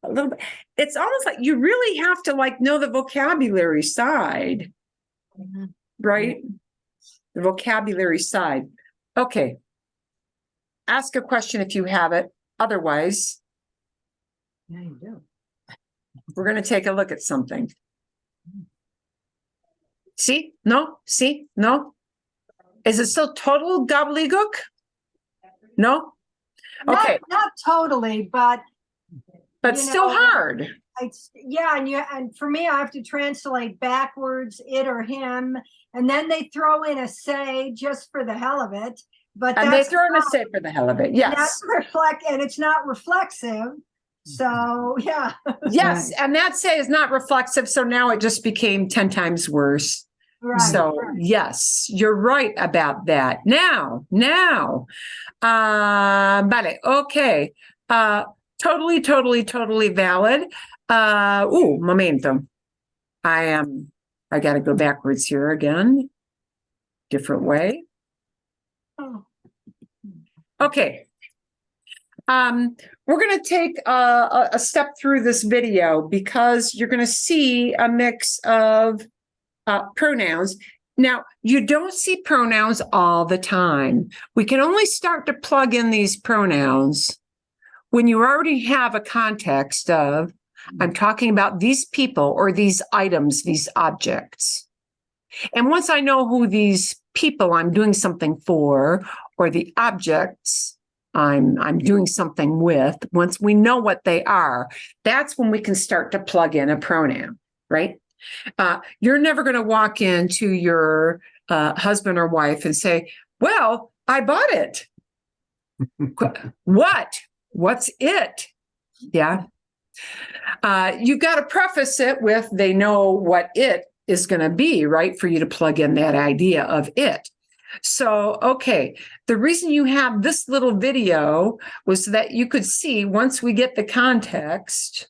a little bit? It's almost like you really have to like know the vocabulary side. Mm-hmm. Right? The vocabulary side. Okay. Ask a question if you have it. Otherwise, Yeah, you do. We're going to take a look at something. See? No? See? No? Is it still total gobbledygook? No? Okay. Not totally, but still hard. And for me, I have to translate backwards, it or him, and then they throw in a say just for the hell of it. And they throw in a say for the hell of it. Yes. And it's not reflexive. So yeah. Yes, right. And that say is not reflexive. So now it just became 10 times worse. Right. So yes, you're right about that. Now, vale, okay. Totally valid. Momento. I got to go backwards here again. Different way. Oh. Okay. We're going to take a step through this video because you're going to see a mix of pronouns. Now, you don't see pronouns all the time. We can only start to plug in these pronouns when you already have a context of, I'm talking about these people or these items, these objects. And once I know who these people I'm doing something for, or the objects I'm doing something with, once we know what they are, that's when we can start to plug in a pronoun, right? You're never going to walk into your husband or wife and say, well, I bought it. What? What's it? Yeah. You got to preface it with they know what it is going to be, right? For you to plug in that idea of it. So, okay, the reason you have this little video was that you could see once we get the context,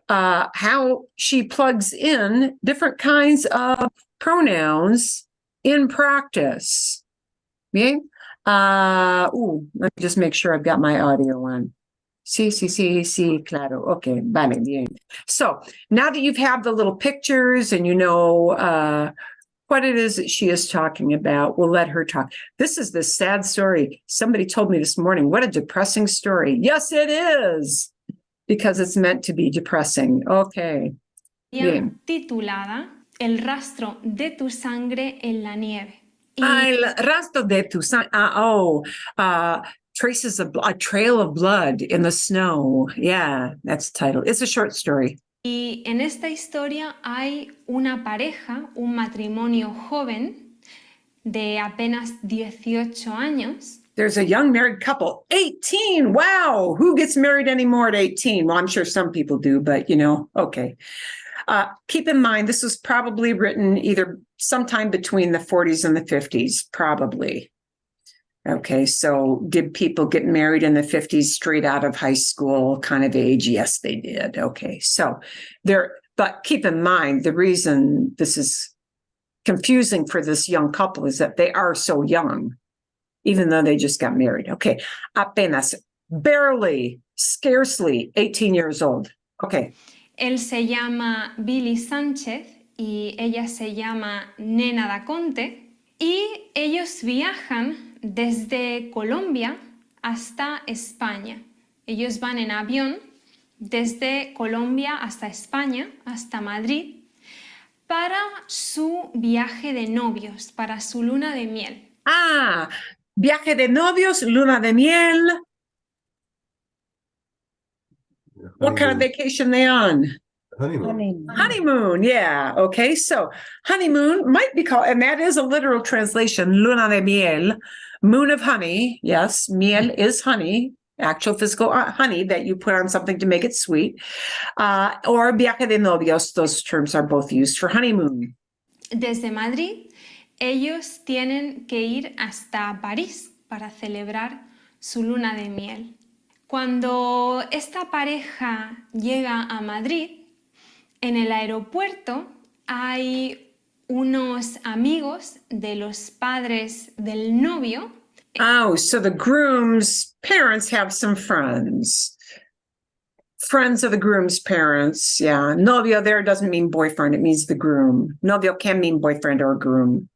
how she plugs in different kinds of pronouns in practice. Okay? Let me just make sure I've got my audio on. Sí, claro. Okay, vale, bien. So now that you've had the little pictures and you know what it is that she is talking about, we'll let her talk. This is the sad story. Somebody told me this morning, what a depressing story. Yes, it is, because it's meant to be depressing. Okay. Bien. Titulada El rastro de tu sangre en la nieve. El rastro de tu sangre. Traces of a trail of blood in the snow. Yeah, that's the title. It's a short story. Y en esta historia hay una pareja, un matrimonio joven de apenas 18 años. There's a young married couple, 18. Wow. Who gets married anymore at 18? Well, I'm sure some people do, but you know, okay. Keep in mind, this was probably written either sometime between the 40s and the 50s, probably. Okay, so did people get married in the 50s straight out of high school kind of age? Yes, they did. Okay, so but keep in mind, the reason this is confusing for this young couple is that they are so young, even though they just got married. Okay, apenas, barely, scarcely 18 years old. Okay. Él se llama Billy Sánchez y ella se llama Nena da Conte y ellos viajan desde Colombia hasta España. Ellos van en avión desde Colombia hasta España, hasta Madrid, para su viaje de novios, para su luna de miel. Viaje de novios, luna de miel. What kind of vacation they on? Honeymoon. Honeymoon, yeah. Okay, so honeymoon might be called, and that is a literal translation, luna de miel, moon of honey. Yes, miel is honey, actual physical honey that you put on something to make it sweet. Or viaje de novios, those terms are both used for honeymoon. Desde Madrid, ellos tienen que ir hasta París para celebrar su luna de miel. Cuando esta pareja llega a Madrid, en el aeropuerto hay unos amigos de los padres del novio. Oh, so the groom's parents have some friends. Friends of the groom's parents, yeah. Novio there doesn't mean boyfriend, it means the groom. Novio can mean boyfriend or groom.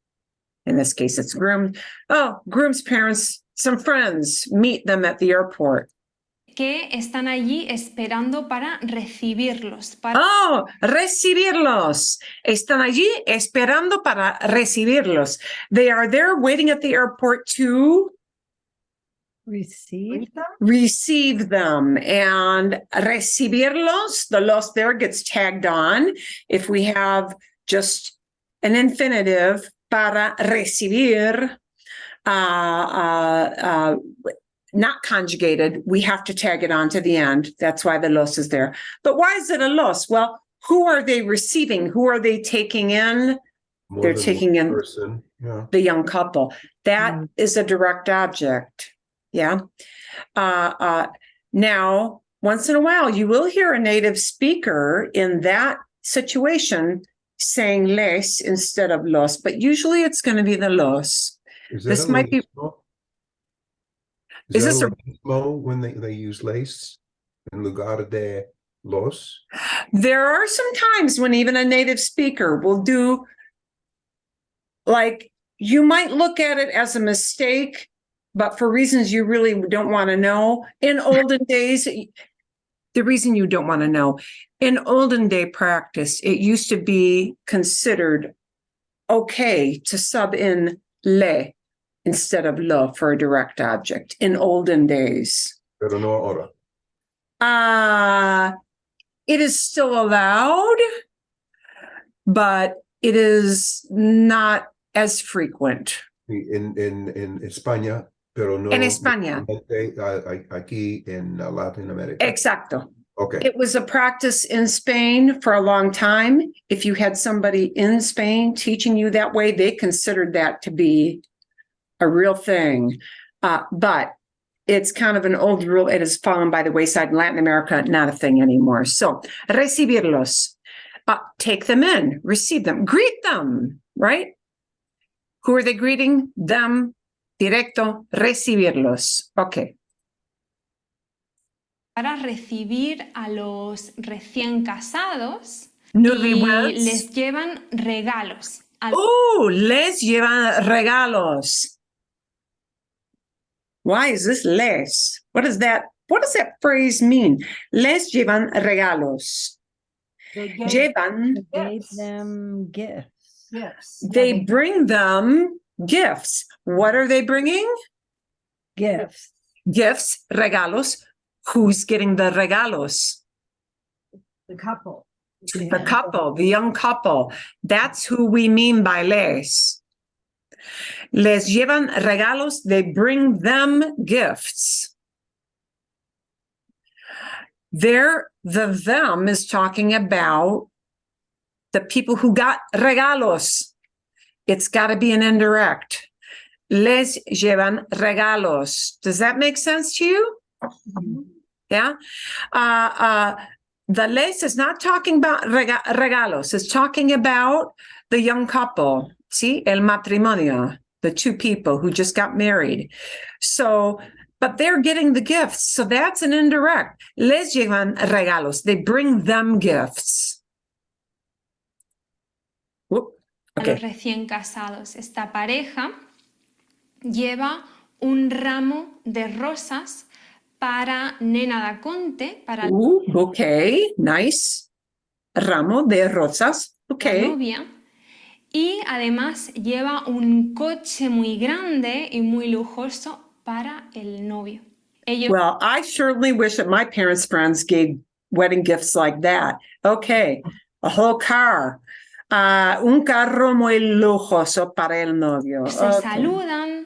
In this case, it's groom. Oh, groom's parents, some friends, meet them at the airport. Que están allí esperando para recibirlos. Recibirlos. Están allí esperando para recibirlos. They are there waiting at the airport to receive them. And recibirlos, the los there gets tagged on. If we have just an infinitive, para recibir, not conjugated, we have to tag it on to the end. That's why the los is there. But why is it a los? Well, who are they receiving? Who are they taking in? They're taking in person. Yeah. the young couple. That is a direct object. Yeah. Now, once in a while, you will hear a native speaker in that situation saying les instead of los, but usually it's going to be the los. This might be. Is this a when they use lace in lugar de los? There are some times when even a native speaker will do, like, you might look at it as a mistake, but for reasons you really don't want to know. In olden days, the reason you don't want to know, in olden day practice, it used to be considered okay to sub in le instead of lo for a direct object in olden days. Pero no ahora. It is still allowed, but it is not as frequent. In España, pero no En España. aquí en Latinoamérica. Exacto. Okay. It was a practice in Spain for a long time. If you had somebody in Spain teaching you that way, they considered that to be a real thing. But it's kind of an old rule. It has fallen by the wayside in Latin America, not a thing anymore. So, recibirlos. Take them in, receive them, greet them, right? Who are they greeting? Them, directo, recibirlos. Okay. Para recibir a los recién casados y Newlyweds. les llevan regalos. Les llevan regalos. Why is this les? What does that phrase mean? Les llevan regalos. They Llevan, Gave them gifts. gifts. they bring them gifts. What are they bringing? Gifts. Gifts, regalos. Who's getting the regalos? The couple. The couple, the young couple. That's who we mean by les. Les llevan regalos, they bring them gifts. There, the them is talking about the people who got regalos. It's got to be an indirect. Les llevan regalos. Does that make sense to you? Yeah. The les is not talking about regalos. It's talking about the young couple. See, el matrimonio, the two people who just got married. So, but they're getting the gifts. So that's an indirect. Les llevan regalos. They bring them gifts. Whoop. A Okay. los recién casados. Esta pareja lleva un ramo de rosas para Nena da Conte, para Ooh, bouquet. Nice. Ramo de rosas. la Okay. novia. Y además lleva un coche muy grande y muy lujoso para el novio. Ellos Well, I surely wish that my parents' friends gave wedding gifts like that. Okay, a whole car. Un carro muy lujoso para el novio. se Okay. saludan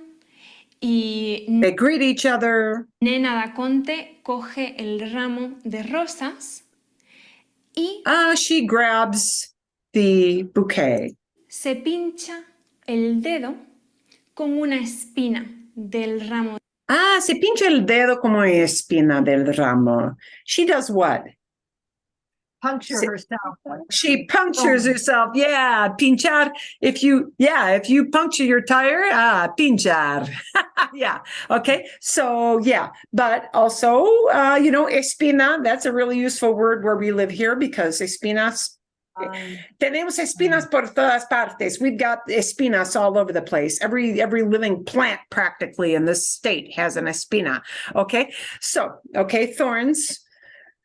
y They greet each other. Nena da Conte coge el ramo de rosas y She grabs the bouquet. se pincha el dedo con una espina del ramo. Se pincha el dedo como espina del ramo. She does what? Puncture Sí. herself. She punctures herself. Yeah, pinchar. If you puncture your tire, pinchar. Yeah. Okay. So yeah, but also, espina, that's a really useful word where we live here because espinas, tenemos espinas por todas partes. We've got espinas all over the place. Every living plant practically in this state has an espina. Okay. So, thorns.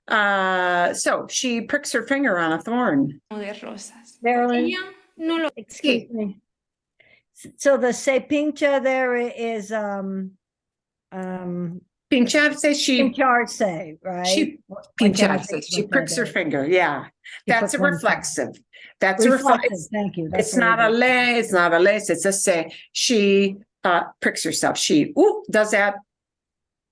So she pricks her finger on a thorn. De rosas. Marilyn, Ella no lo excuse me. So the se pincha there is Pincharse, she pincharse, right? She Like pincharse. She pricks her finger. Yeah, that's a put one reflexive. That's a Reflective, reflexive. thank you. That's It's not a what le. It's not a les. It's a se. She pricks herself. She does that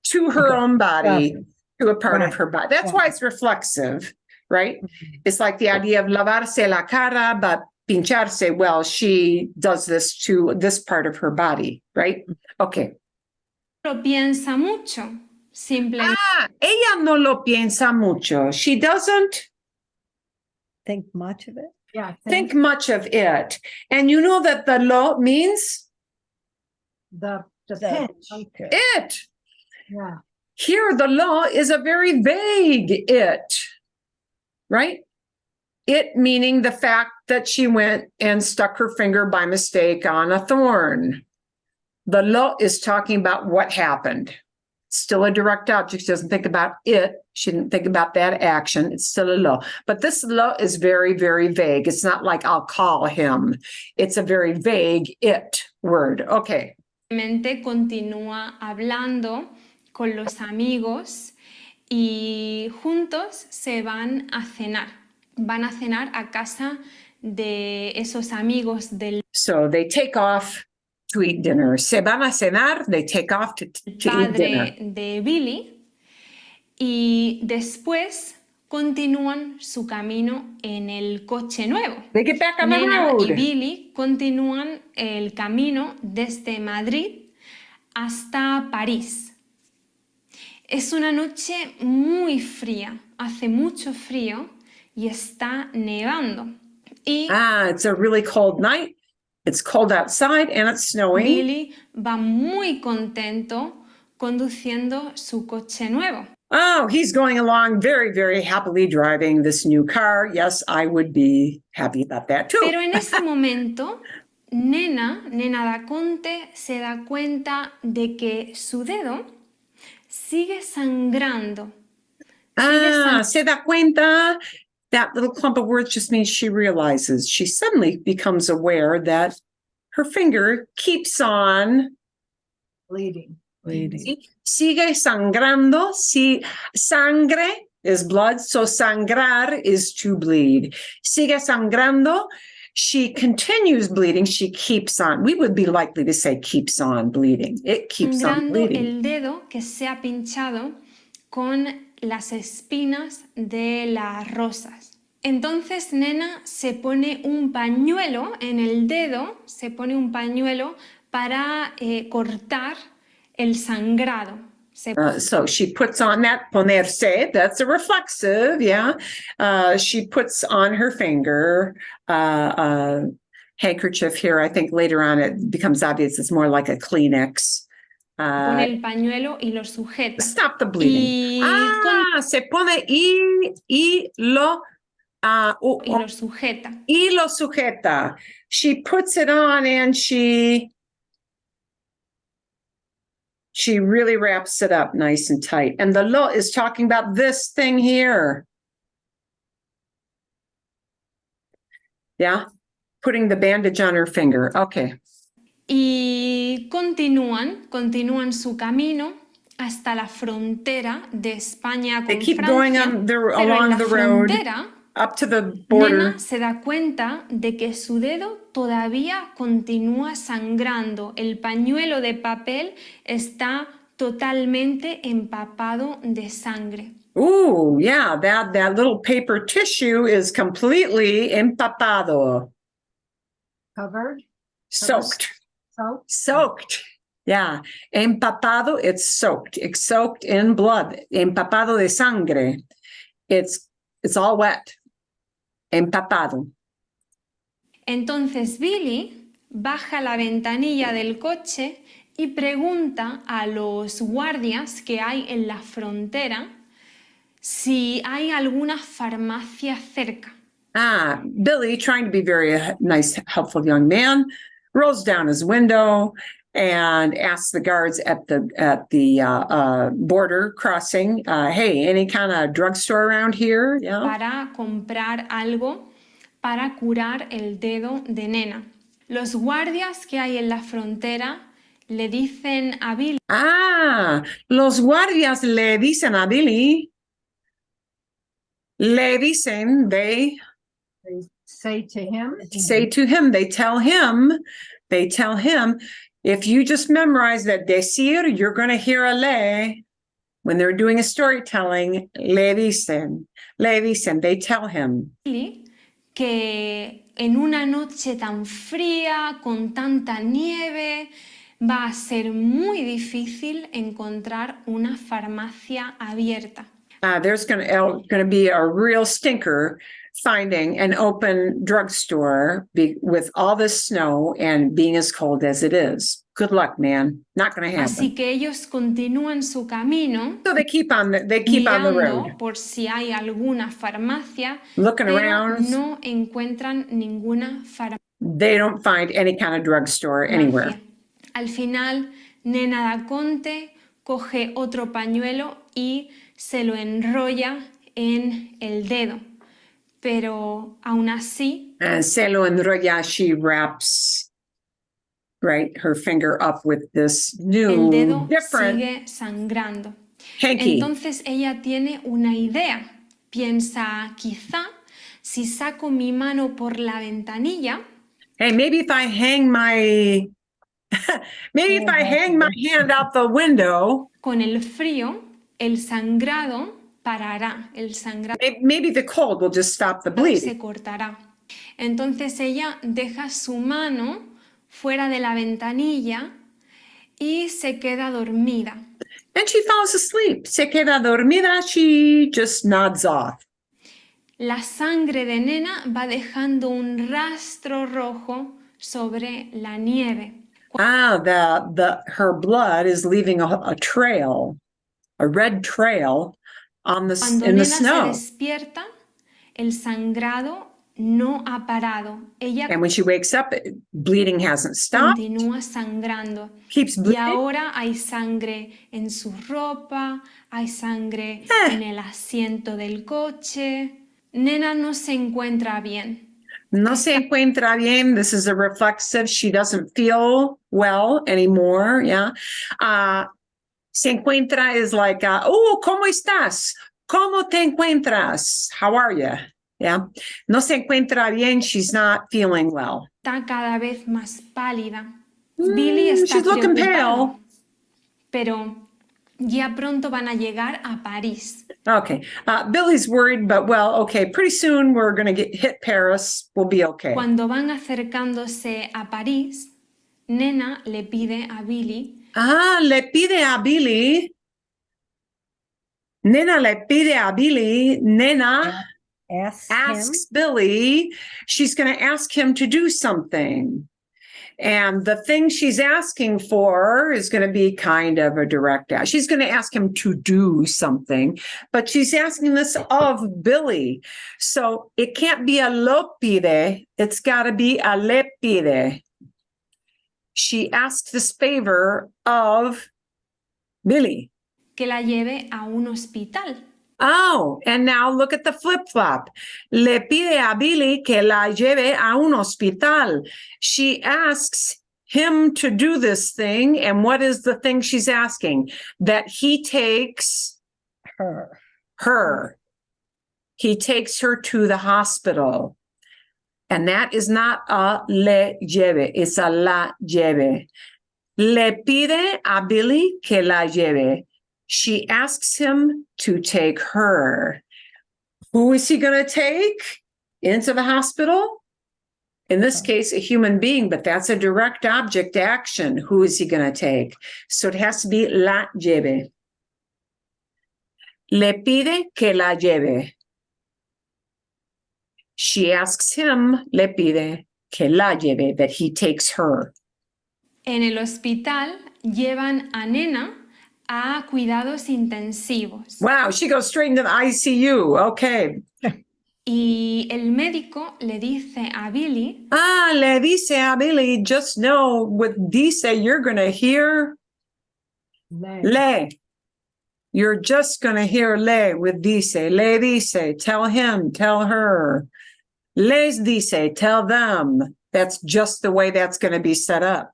to her Okay. own body, Perfect. to a part of Right. her body. That's why it's reflexive, right? It's like the idea of lavarse la cara, but pincharse. Well, she does this to this part of her body, right? Okay. lo piensa mucho. Simplemente Ella no lo piensa mucho. She doesn't think much of it. Yeah. think much of it. And you know that the lo means The So, pinch. okay. it. Yeah. Here, the law is a very vague it, right? It meaning the fact that she went and stuck her finger by mistake on a thorn. The law is talking about what happened. Still a direct object. She doesn't think about it. She didn't think about that action. It's still a law. But this law is very, very vague. It's not like I'll call him. It's a very vague it word. Okay. continúa hablando con los amigos y juntos se van a cenar. Van a cenar a casa de esos amigos del So they take off to eat dinner. Se van a cenar, they take off to eat dinner. Padre de Billy, y después continúan su camino en el coche nuevo. They get back on the Nena y road. Billy continúan el camino desde Madrid hasta París. Es una noche muy fría, hace mucho frío y está nevando. Y It's a really cold night. It's cold outside and it's snowing. Billy va muy contento conduciendo su coche nuevo. Oh, he's going along very, very happily driving this new car. Yes, I would be happy about that too. Pero en ese momento, Nena da Conte se da cuenta de que su dedo sigue sangrando. Se da cuenta. That little clump of words just means she realizes. She suddenly becomes aware that her finger keeps on Bleeding. Sigue sangrando. Si sangre is blood, so sangrar is to bleed. Sigue sangrando. She continues bleeding. She keeps on. We would be likely to say keeps on bleeding. It keeps on Sangrando bleeding. el dedo que se ha pinchado con las espinas de las rosas. Entonces Nena se pone un pañuelo en el dedo, se pone un pañuelo para cortar el sangrado. So she puts on that ponerse, that's a reflexive, yeah. She puts on her finger handkerchief here. I think later on it becomes obvious it's more like a Kleenex. Pone el pañuelo y lo sujeta. Stop the bleeding. Se pone y lo sujeta. Y lo sujeta. She puts it on and she really wraps it up nice and tight. And the lo is talking about this thing here. Yeah, putting the bandage on her finger. Okay. Y continúan su camino hasta la frontera de España con They keep Francia. going on Pero en along la the road frontera, up to the border. Nena se da cuenta de que su dedo todavía continúa sangrando. El pañuelo de papel está totalmente empapado de sangre. Ooh, yeah, that little paper tissue is completely empapado. Covered, Soaked. soaked. Yeah. Empapado, it's soaked. It's soaked in blood. Empapado de sangre. It's all wet. Empapado. Entonces Billy baja la ventanilla del coche y pregunta a los guardias que hay en la frontera si hay alguna farmacia cerca. Billy, trying to be very nice, helpful young man, rolls down his window and asks the guards at the border crossing, hey, any kind of drugstore around here? Yeah. Para comprar algo para curar el dedo de Nena. Los guardias que hay en la frontera le dicen a Billy. Los guardias le dicen a Billy. Le dicen, they Say to him. say to him, they tell him, if you just memorize that decir, you're going to hear a le. When they're doing a storytelling, le dicen, they tell him. Que en una noche tan fría, con tanta nieve, va a ser muy difícil encontrar una farmacia abierta. There's going to be a real stinker finding an open drugstore with all this snow and being as cold as it is. Good luck, man. Not going to happen. Así que ellos continúan su camino. So they keep on the road. Por si hay alguna farmacia, looking pero around. No encuentran ninguna farmacia. They don't find any kind of drugstore anywhere. Al final, Nena da Conte coge otro pañuelo y se lo enrolla en el dedo. Pero aún así, se lo enrolla, she wraps her finger up with this new, el dedo different sigue sangrando. hanky. Entonces ella tiene una idea. Piensa, quizá si saco mi mano por la ventanilla, hey, maybe if I hang my Maybe if I hang my hand out the window, Con el frío, el sangrado parará, el sangrado maybe the cold will just stop the bleeding. se cortará. Entonces ella deja su mano fuera de la ventanilla y se queda dormida. And she falls asleep. Se queda dormida. She just nods off. La sangre de Nena va dejando un rastro rojo sobre la nieve. Her blood is leaving a trail, a red trail on Cuando in the Nena se snow. despierta, el sangrado no ha parado. Ella And when she wakes up, bleeding hasn't stopped. continúa sangrando. Keeps Y bleeding. ahora hay sangre en su ropa, hay sangre en el asiento del coche. Nena no se encuentra bien. No se encuentra bien. This is a reflexive. She doesn't feel well anymore. Yeah. Se encuentra is like, oh, ¿cómo estás? ¿Cómo te encuentras? How are you? Yeah. No se encuentra bien. She's not feeling well. Está cada vez más pálida. Billy está she's looking preocupado, pale. pero ya pronto van a llegar a París. Okay. Billy's worried, but okay. Pretty soon we're going to hit Paris. We'll be okay. Cuando van acercándose a París, Nena le pide a Billy Le pide a Billy. Nena le pide a Billy. Nena asks Billy. She's going to ask him to do something. And the thing she's asking for is going to be kind of a direct ask. She's going to ask him to do something, but she's asking this of Billy. So it can't be a lo pide. It's got to be a le pide. She asks this favor of Billy. que la lleve a un hospital. Oh, and now look at the flip-flop. Le pide a Billy que la lleve a un hospital. She asks him to do this thing, and what is the thing she's asking? That he takes her. He takes her to the hospital. And that is not a le lleve, it's a la lleve. Le pide a Billy que la lleve. She asks him to take her. Who is he going to take into the hospital? In this case, a human being, but that's a direct object action. Who is he going to take? So it has to be la lleve. Le pide que la lleve. She asks him, le pide que la lleve, that he takes her. En el hospital llevan a Nena a cuidados intensivos. Wow, she goes straight into the ICU. Okay. Y el médico le dice a Billy, Le dice a Billy, just know with dice, you're going to hear le. You're just going to hear le with dice. Le dice, tell him, tell her. Les dice, tell them. That's just the way that's going to be set up.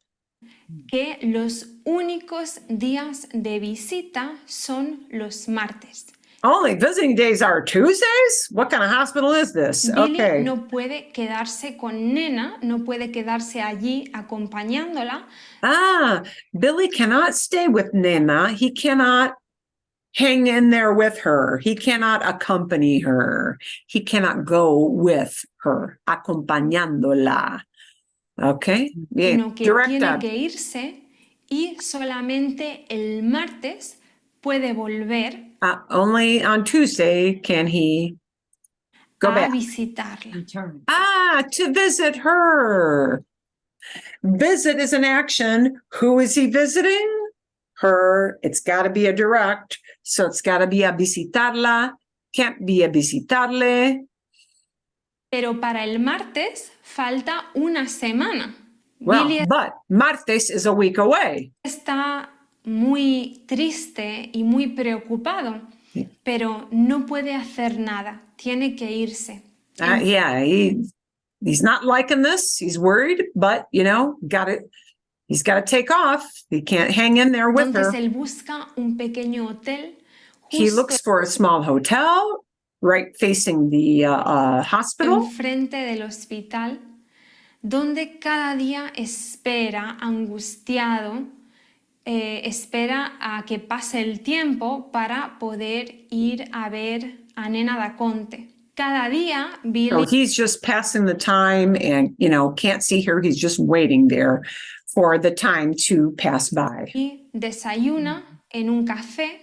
que los únicos días de visita son los martes. Only visiting days are Tuesdays? What kind of hospital is this? Billy Okay. no puede quedarse con Nena, no puede quedarse allí acompañándola. Billy cannot stay with Nena. He cannot hang in there with her. He cannot accompany her. He cannot go with her, acompañándola. Okay. Bien. Sino que Direct tiene up. que irse y solamente el martes puede volver Only on Tuesday can he go a back. visitarla. To visit her. Visit is an action. Who is he visiting? Her. It's got to be a direct. So it's got to be a visitarla. Can't be a visitarle. Pero para el martes falta una semana. Well, Billy but martes is a week away. está muy triste y muy preocupado, Sí. pero no puede hacer nada. Tiene que irse. He's not liking this. He's worried, but he's got to take off. He can't hang in there with Entonces her. él busca un pequeño hotel He justo looks for a small hotel right facing the hospital. enfrente del hospital donde cada día espera, angustiado, espera a que pase el tiempo para poder ir a ver a Nena da Conte. Cada día So Billy he's just passing the time and, can't see her. He's just waiting there for the time to pass by. desayuna en un café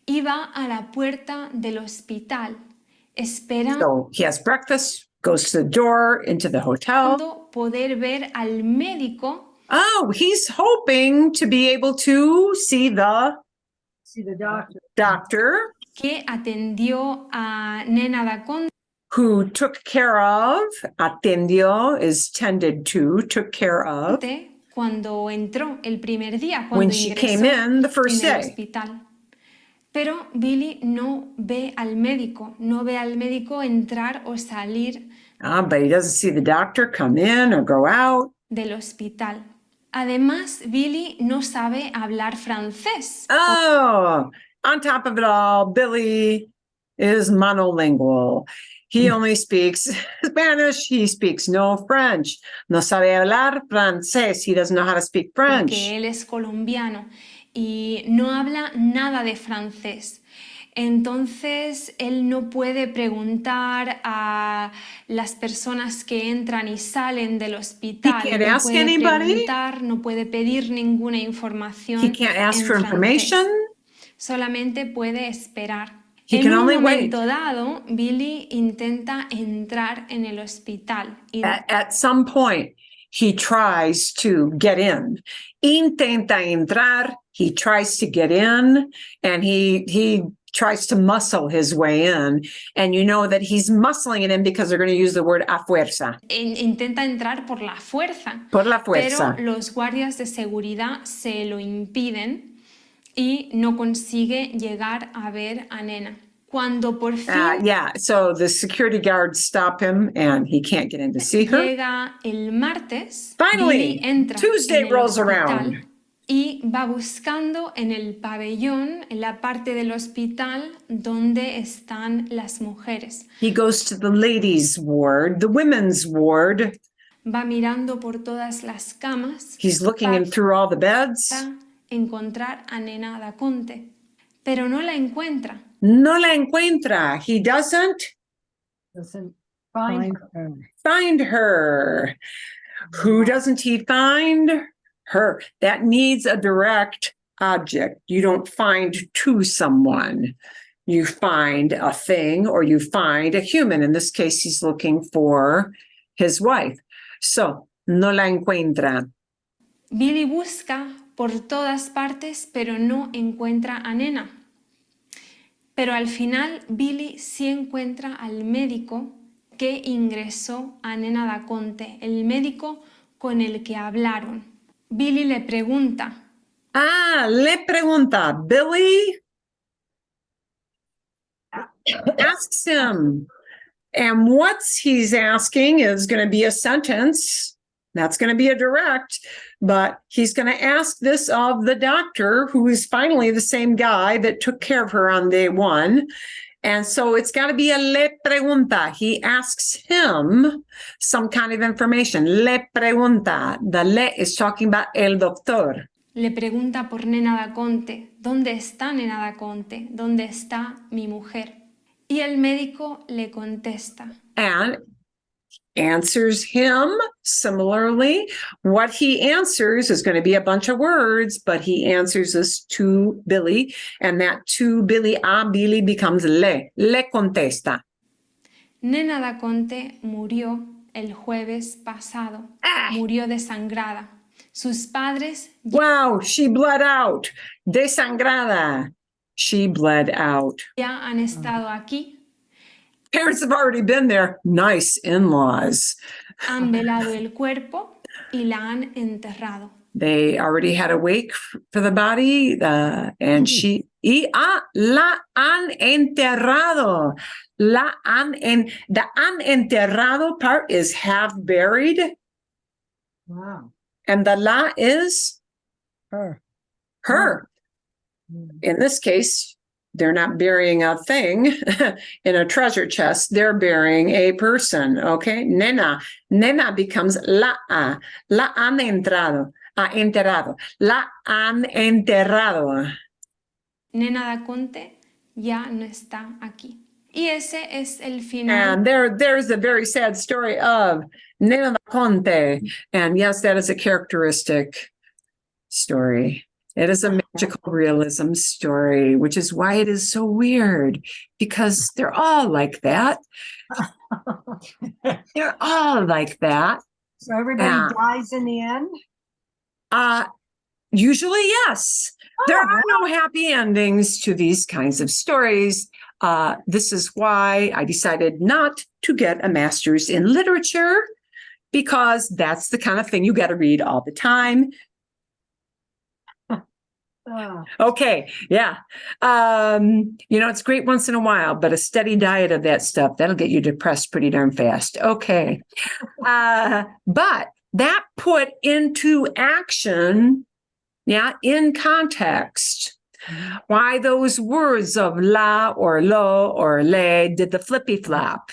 y va a la puerta del hospital, esperando So he has breakfast, goes to the door, into the hotel. poder ver al médico Oh, he's hoping to be able to see the See the doctor. doctor que atendió a Nena da Conte who took care of, atendió is tended to, took care of, cuando entró el primer día, when cuando she ingresó came in the first en el day. hospital. Pero Billy no ve al médico, no ve al médico entrar o salir But he doesn't see the doctor come in or go out. del hospital. Además, Billy no sabe hablar francés. Oh, on top of it all, Billy is monolingual. He only speaks Spanish. He speaks no French. No sabe hablar francés. He doesn't know how to speak French. Porque él es colombiano y no habla nada de francés. Entonces, él no puede preguntar a las personas que entran y salen del hospital. He can't No ask puede anybody. preguntar, no puede pedir ninguna información He can't ask en for information. francés. Solamente puede esperar. He En can un only wait. momento dado, Billy intenta entrar en el hospital. At some point, he tries to get in. Intenta entrar. He tries to get in, and he tries to muscle his way in. And you know that he's muscling it in because they're going to use the word a fuerza. Intenta entrar por la fuerza. Por la fuerza. Pero los guardias de seguridad se lo impiden y no consigue llegar a ver a Nena. Cuando por fin Yeah, so the security guards stop him and he can't get in to see her. llega el martes, Finally, Billy entra Tuesday en el rolls hospital around. y va buscando en el pabellón, en la parte del hospital donde están las mujeres. He goes to the ladies' ward, the women's ward. Va mirando por todas las camas He's looking in through all the beds. para encontrar a Nena da Conte, pero no la encuentra. No la encuentra. He doesn't Doesn't find her. find her. Who doesn't he find? Her. That needs a direct object. You don't find to someone. You find a thing or you find a human. In this case, he's looking for his wife. So, no la encuentra. Billy busca por todas partes, pero no encuentra a Nena. Pero al final, Billy sí encuentra al médico que ingresó a Nena da Conte, el médico con el que hablaron. Billy le pregunta, Le pregunta. Billy asks him. And what he's asking is going to be a sentence. That's going to be a direct, but he's going to ask this of the doctor, who is finally the same guy that took care of her on day one. And so it's got to be a le pregunta. He asks him some kind of information. Le pregunta. The le is talking about el doctor. le pregunta por Nena da Conte, ¿dónde está Nena da Conte? ¿Dónde está mi mujer? Y el médico le contesta. And answers him similarly. What he answers is going to be a bunch of words, but he answers this to Billy, and that to Billy, a Billy becomes le contesta. Nena da Conte murió el jueves pasado. Murió desangrada. Sus padres Wow, she bled out. Desangrada. She bled out. ya han estado aquí, Parents have already been there. Nice in-laws. han velado el cuerpo y la han enterrado. They already had a wake for the body, and la han enterrado. The han enterrado part is half buried, Wow. and the la is Her. her. In this case, they're not burying a thing in a treasure chest. They're burying a person. Okay. Nena. Nena becomes la han entrado. Enterrado. La han enterrado. Nena da Conte ya no está aquí. Y ese es el final. And there's a very sad story of Nena da Conte. And yes, that is a characteristic story. It is a magical realism story, which is why it is so weird, because they're all like that. They're all like that. So everybody Yeah. dies in the end? Usually, yes. There are no happy endings to these kinds of stories. This is why I decided not to get a master's in literature, because that's the kind of thing you got to read all the time. Oh, Okay, yeah. It's great once in a while, but a steady diet of that stuff, that'll get you depressed pretty darn fast. Okay. But that put into action, in context, why those words of la or lo or le did the flippy flop,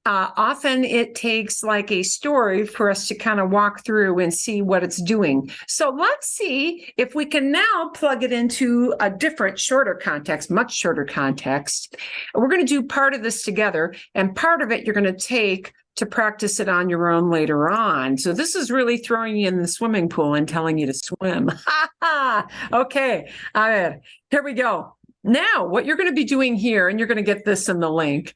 often it takes like a story for us to kind of walk through and see what it's doing. So let's see if we can now plug it into a different, shorter context, much shorter context. We're going to do part of this together, and part of it you're going to take to practice it on your own later on. So this is really throwing you in the swimming pool and telling you to swim. Okay, a ver, here we go. Now, what you're going to be doing here, and you're going to get this in the link,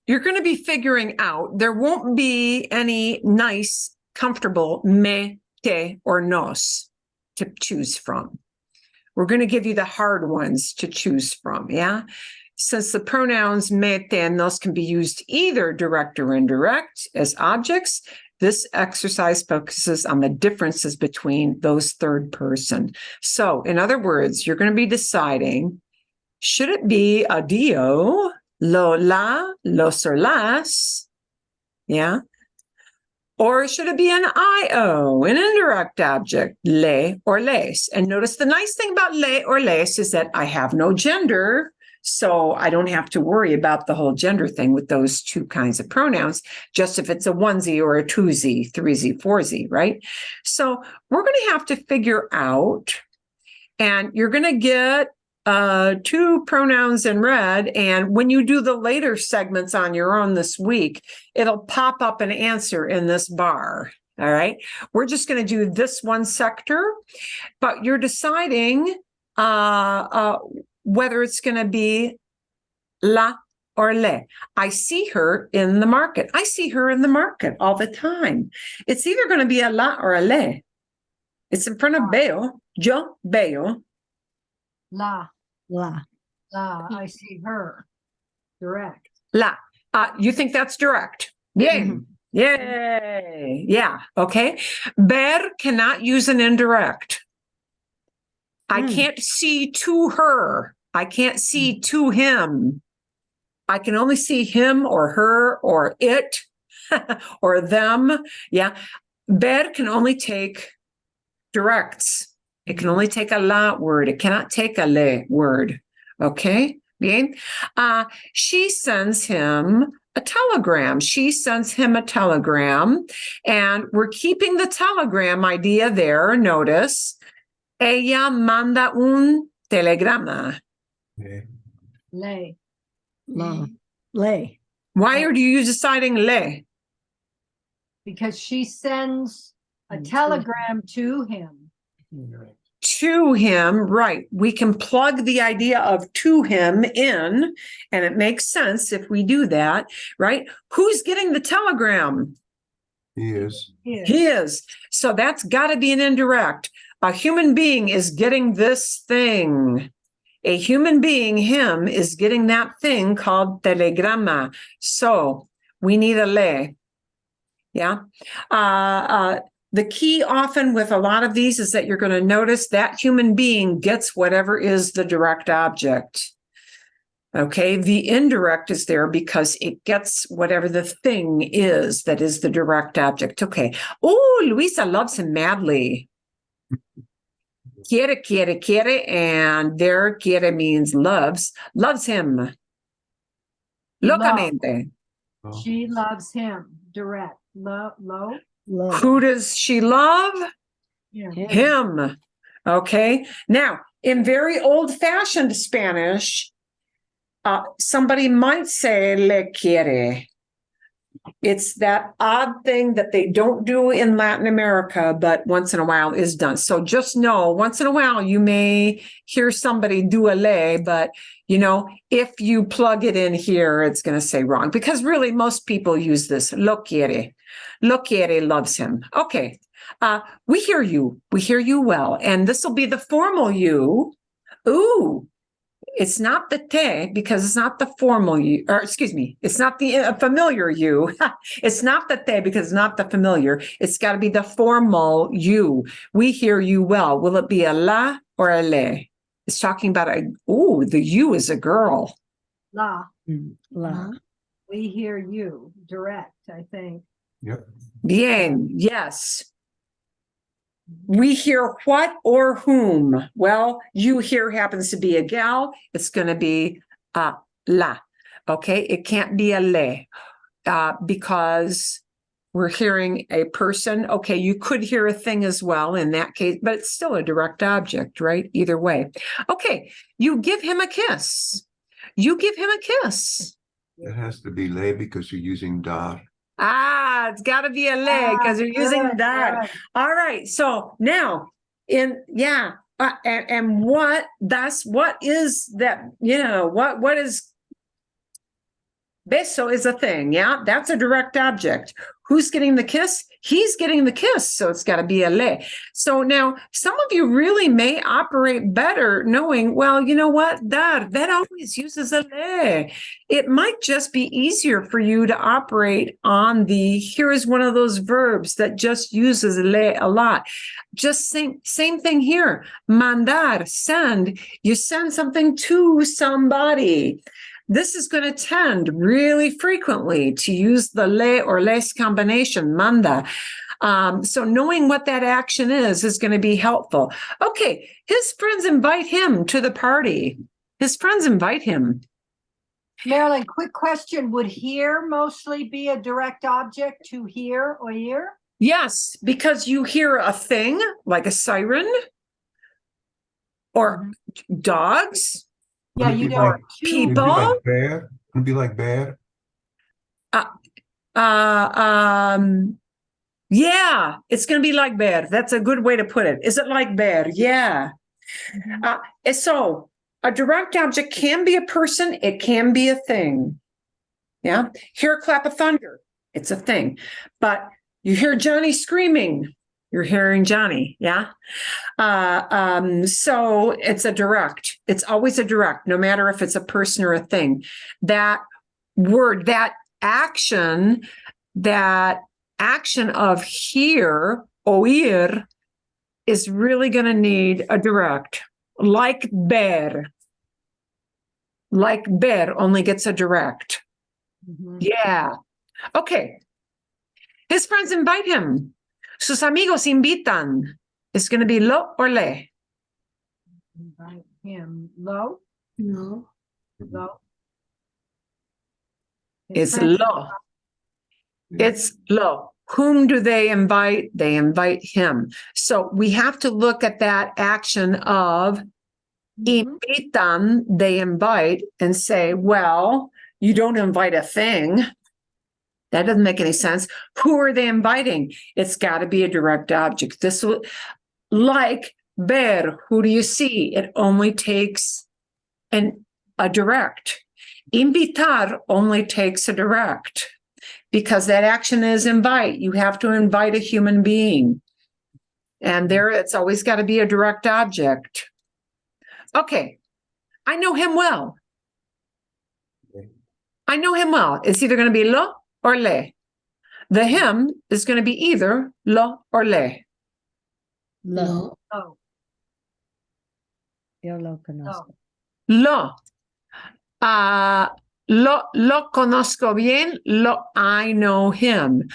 you're going to be figuring out, there won't be any nice, comfortable me, te, or nos to choose from. We're going to give you the hard ones to choose from, Since the pronouns me, te, and nos can be used either direct or indirect as objects, this exercise focuses on the differences between those third person. So, in other words, you're going to be deciding, should it be a dio, lo, la, los, or las, or should it be an io, an indirect object, le or les? And notice the nice thing about le or les is that I have no gender, so I don't have to worry about the whole gender thing with those two kinds of pronouns, just if it's a onesie or a twosie, threesie, foursy, right? So we're going to have to figure out, and you're going to get two pronouns in red, and when you do the later segments on your own this week, it'll pop up an answer in this bar. All right, we're just going to do this one sector, but you're deciding whether it's going to be la or le. I see her in the market. I see her in the market all the time. It's either going to be a la or a le. It's in front of veo. Yo veo. la, La. I see her. Direct. La. You think that's direct? Yay. Yay. Yeah. Okay. Ver cannot use an indirect. I can't see to her. I can't see to him. I can only see him or her or it or them. Yeah. Ver can only take directs. It can only take a la word. It cannot take a le word. Okay? Bien? She sends him a telegram. She sends him a telegram. And we're keeping the telegram idea there. Notice. Ella manda un telegrama. Okay. Le. La. Lay. Why are you deciding le? Because she sends a telegram to him. To him, right. We can plug the idea of to him in, and it makes sense if we do that, right? Who's getting the telegram? He is. He is. So that's got to be an indirect. A human being is getting this thing. A human being, him, is getting that thing called telegrama. So we need a le. Yeah. The key often with a lot of these is that you're going to notice that human being gets whatever is the direct object. Okay, the indirect is there because it gets whatever the thing is that is the direct object. Okay. Oh, Luisa loves him madly. quiere, and there quiere means loves him. Locamente. Oh, She loves him, direct, low, Love. Who does she love? yeah. Him. Okay. Now, in very old-fashioned Spanish, somebody might say le quiere. It's that odd thing that they don't do in Latin America, but once in a while is done. So just know, once in a while, you may hear somebody do a le, but if you plug it in here, it's going to say wrong, because really most people use this. Lo quiere. Lo quiere loves him. Okay. We hear you. We hear you well. And this will be the formal you. Ooh. It's not the te, because it's not the formal you, or excuse me, it's not the familiar you. It's not the te because it's not the familiar. It's got to be the formal you. We hear you well. Will it be a la or a le? It's talking about the you is a girl. La, La. we hear you, direct, I think. yep. Bien, yes. We hear what or whom? Well, you here happens to be a gal. It's going to be la. Okay, it can't be a le because we're hearing a person. Okay, you could hear a thing as well in that case, but it's still a direct object, right? Either way. Okay, you give him a kiss. You give him a kiss. It has to be le because you're using da. It's got to be a leg because you're using Good, that. good. All right. So now and what is that? What is beso is a thing. Yeah, that's a direct object. Who's getting the kiss? He's getting the kiss. So it's got to be a le. So now some of you really may operate better knowing, well, you know what? That always uses a le. It might just be easier for you to operate on here is one of those verbs that just uses le a lot. Just same thing here. Mandar, send. You send something to somebody. This is going to tend really frequently to use the le or les combination, manda. So knowing what that action is going to be helpful. Okay, his friends invite him to the party. His friends invite him. Marilyn, quick question. Would hear mostly be a direct object to hear or hear? Yes, because you hear a thing like a siren or dogs. Yeah, Would it you be don't. like- people. Would it be like bear? Would it be like bear? Yeah, it's going to be like bear. That's a good way to put it. Is it like bear? Yeah. So a direct object can be a person. It can be a thing. Yeah. Hear a clap of thunder. It's a thing. But you hear Johnny screaming. You're hearing Johnny. Yeah. So it's a direct. It's always a direct, no matter if it's a person or a thing. That word, that action of hear, oír, is really going to need a direct. Like ver only gets a direct. Yeah. Okay. His friends invite him. Sus amigos invitan. It's going to be lo or le. Invite him. Low? No. Low. It's lo. It's lo. Whom do they invite? They invite him. So we have to look at that action of invitan, they invite, and say, well, you don't invite a thing. That doesn't make any sense. Who are they inviting? It's got to be a direct object. This will, like ver, who do you see? It only takes a direct. Invitar only takes a direct because that action is invite. You have to invite a human being. And there, it's always got to be a direct object. Okay, I know him well. I know him well. It's either going to be lo or le. The him is going to be either lo or le. Lo. Low. Yo lo conozco. Lo. Lo conozco bien. I know him.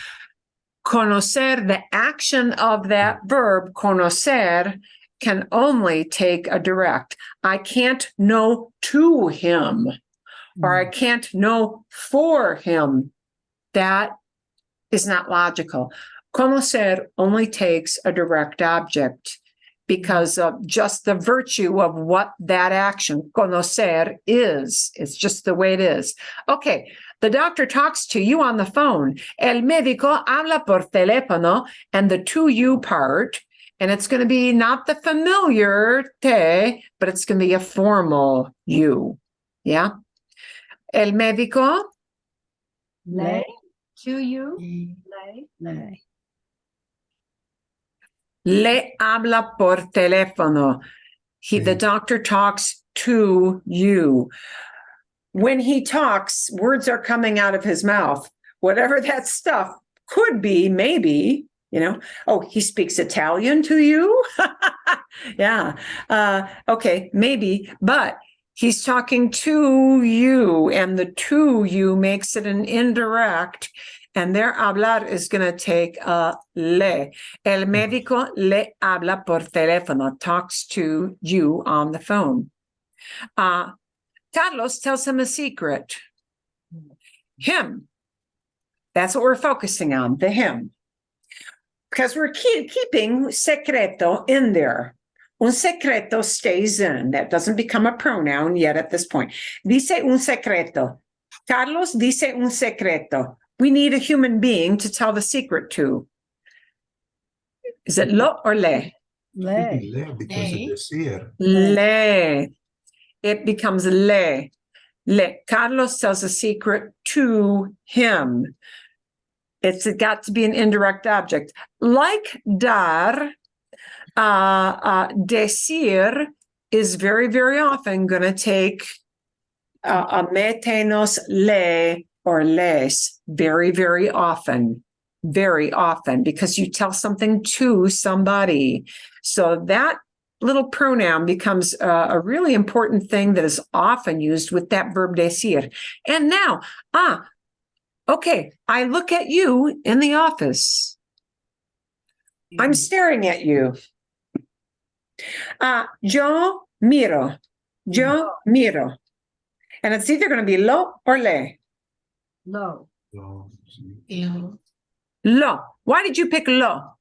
Conocer, the action of that verb, conocer, can only take a direct. I can't know to him, or I can't know for him. That is not logical. Conocer only takes a direct object because of just the virtue of what that action, conocer, is. It's just the way it is. Okay, the doctor talks to you on the phone. El médico habla por teléfono, and the to you part, and it's going to be not the familiar te, but it's going to be a formal you. Yeah? El médico Le, to you, le. le habla por teléfono. The doctor talks to you. When he talks, words are coming out of his mouth. Whatever that stuff could be, maybe, oh, he speaks Italian to you? Yeah. Okay, maybe, but he's talking to you, and the to you makes it an indirect, and their hablar is going to take a le. El médico le habla por teléfono, talks to you on the phone. Carlos tells him a secret. Him. That's what we're focusing on, the him. Because we're keeping secreto in there. Un secreto stays in. That doesn't become a pronoun yet at this point. Dice un secreto. Carlos dice un secreto. We need a human being to tell the secret to. Is it lo or le? Le. Because of decir. Le. It becomes le. Le. Carlos tells a secret to him. It's got to be an indirect object. Like dar, decir is very, very often going to take a metenos le or les very, very often, because you tell something to somebody. So that little pronoun becomes a really important thing that is often used with that verb decir. And now, okay, I look at you in the office. I'm staring at you. Yo miro. Yo miro. And it's either going to be lo or le. Lo. Lo. Why did you pick lo?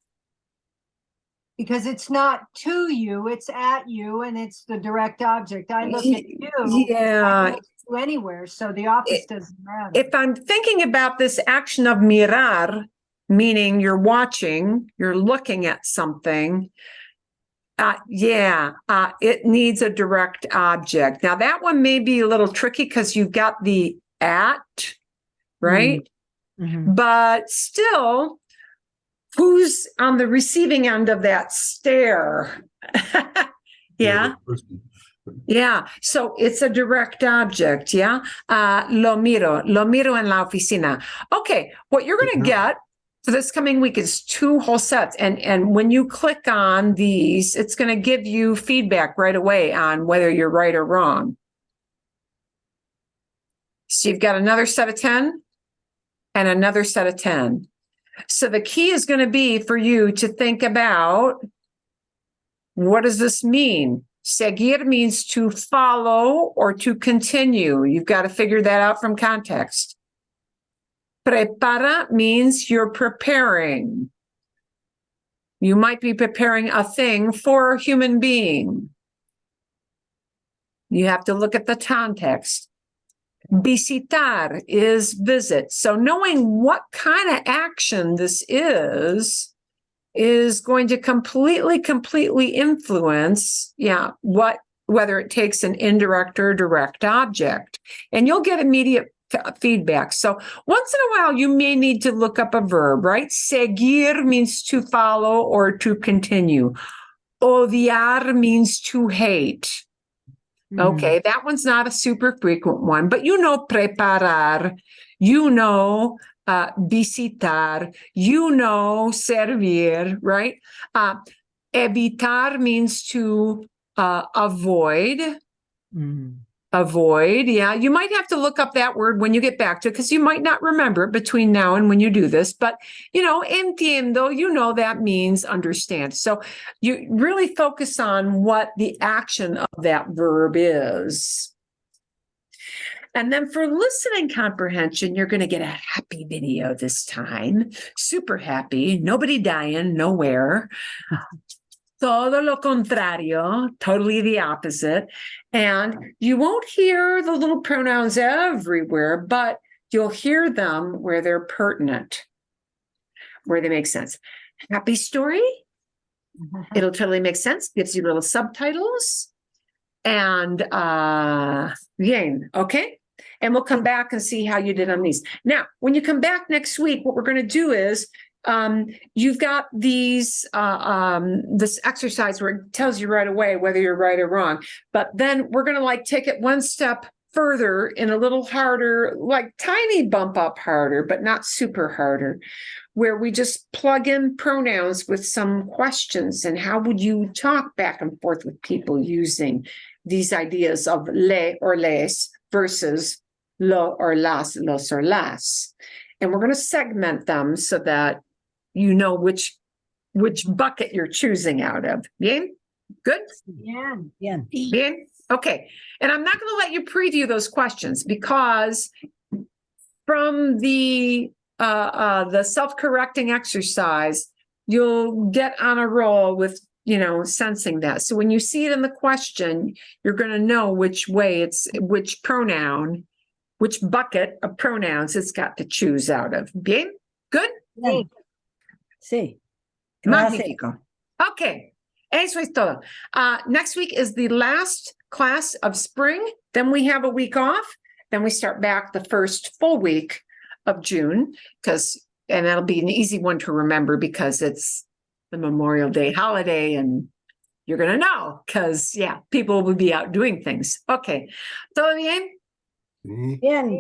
Because it's not to you, it's at you, and it's the direct object. I look at you. Yeah. I don't go anywhere, so the office doesn't matter. If I'm thinking about this action of mirar, meaning you're watching, you're looking at something, it needs a direct object. Now that one may be a little tricky because you've got the at, right? Mm-hmm. But still, who's on the receiving end of that stare? Yeah. Yeah. So it's a direct object. Yeah. Lo miro en la oficina. Okay. What you're going to get for this coming week is 2 whole sets. And when you click on these, it's going to give you feedback right away on whether you're right or wrong. So you've got another set of 10 and another set of 10. So the key is going to be for you to think about, what does this mean? Seguir means to follow or to continue. You've got to figure that out from context. Prepara means you're preparing. You might be preparing a thing for a human being. You have to look at the context. Visitar is visit. So knowing what kind of action this is going to completely influence, whether it takes an indirect or direct object. And you'll get immediate feedback. So once in a while, you may need to look up a verb, right? Seguir means to follow or to continue. Odiar means to hate. Okay, that one's not a super frequent one, but preparar, visitar, servir, right? Evitar means to avoid. Avoid. Yeah. You might have to look up that word when you get back to it because you might not remember it between now and when you do this. But, entiendo, that means understand. So you really focus on what the action of that verb is. And then for listening comprehension, you're going to get a happy video this time. Super happy. Nobody dying, nowhere. Todo lo contrario, totally the opposite. And you won't hear the little pronouns everywhere, but you'll hear them where they're pertinent, where they make sense. Happy story. It'll totally make sense. Gives you little subtitles. And bien, okay? And we'll come back and see how you did on these. Now, when you come back next week, what we're going to do is you've got these this exercise where it tells you right away whether you're right or wrong. But then we're going to take it one step further and a little harder, tiny bump up harder, but not super harder, where we just plug in pronouns with some questions. And how would you talk back and forth with people using these ideas of le or les versus lo or las, los or las. And we're going to segment them so that you know which bucket you're choosing out of. Bien? Good? Yeah. Yeah. Bien? Okay. And I'm not going to let you preview those questions because from the self-correcting exercise, you'll get on a roll with, sensing that. So when you see it in the question, you're going to know which way which pronoun, which bucket of pronouns it's got to choose out of. Bien? Good? Sí. Sí. Magnifico. Okay. Eso es todo. Next week is the last class of spring. Then we have a week off. Then we start back the first full week of June and that'll be an easy one to remember because it's the Memorial Day holiday and you're going to know because, people will be out doing things. Okay. ¿Todo bien? Sí. Bien.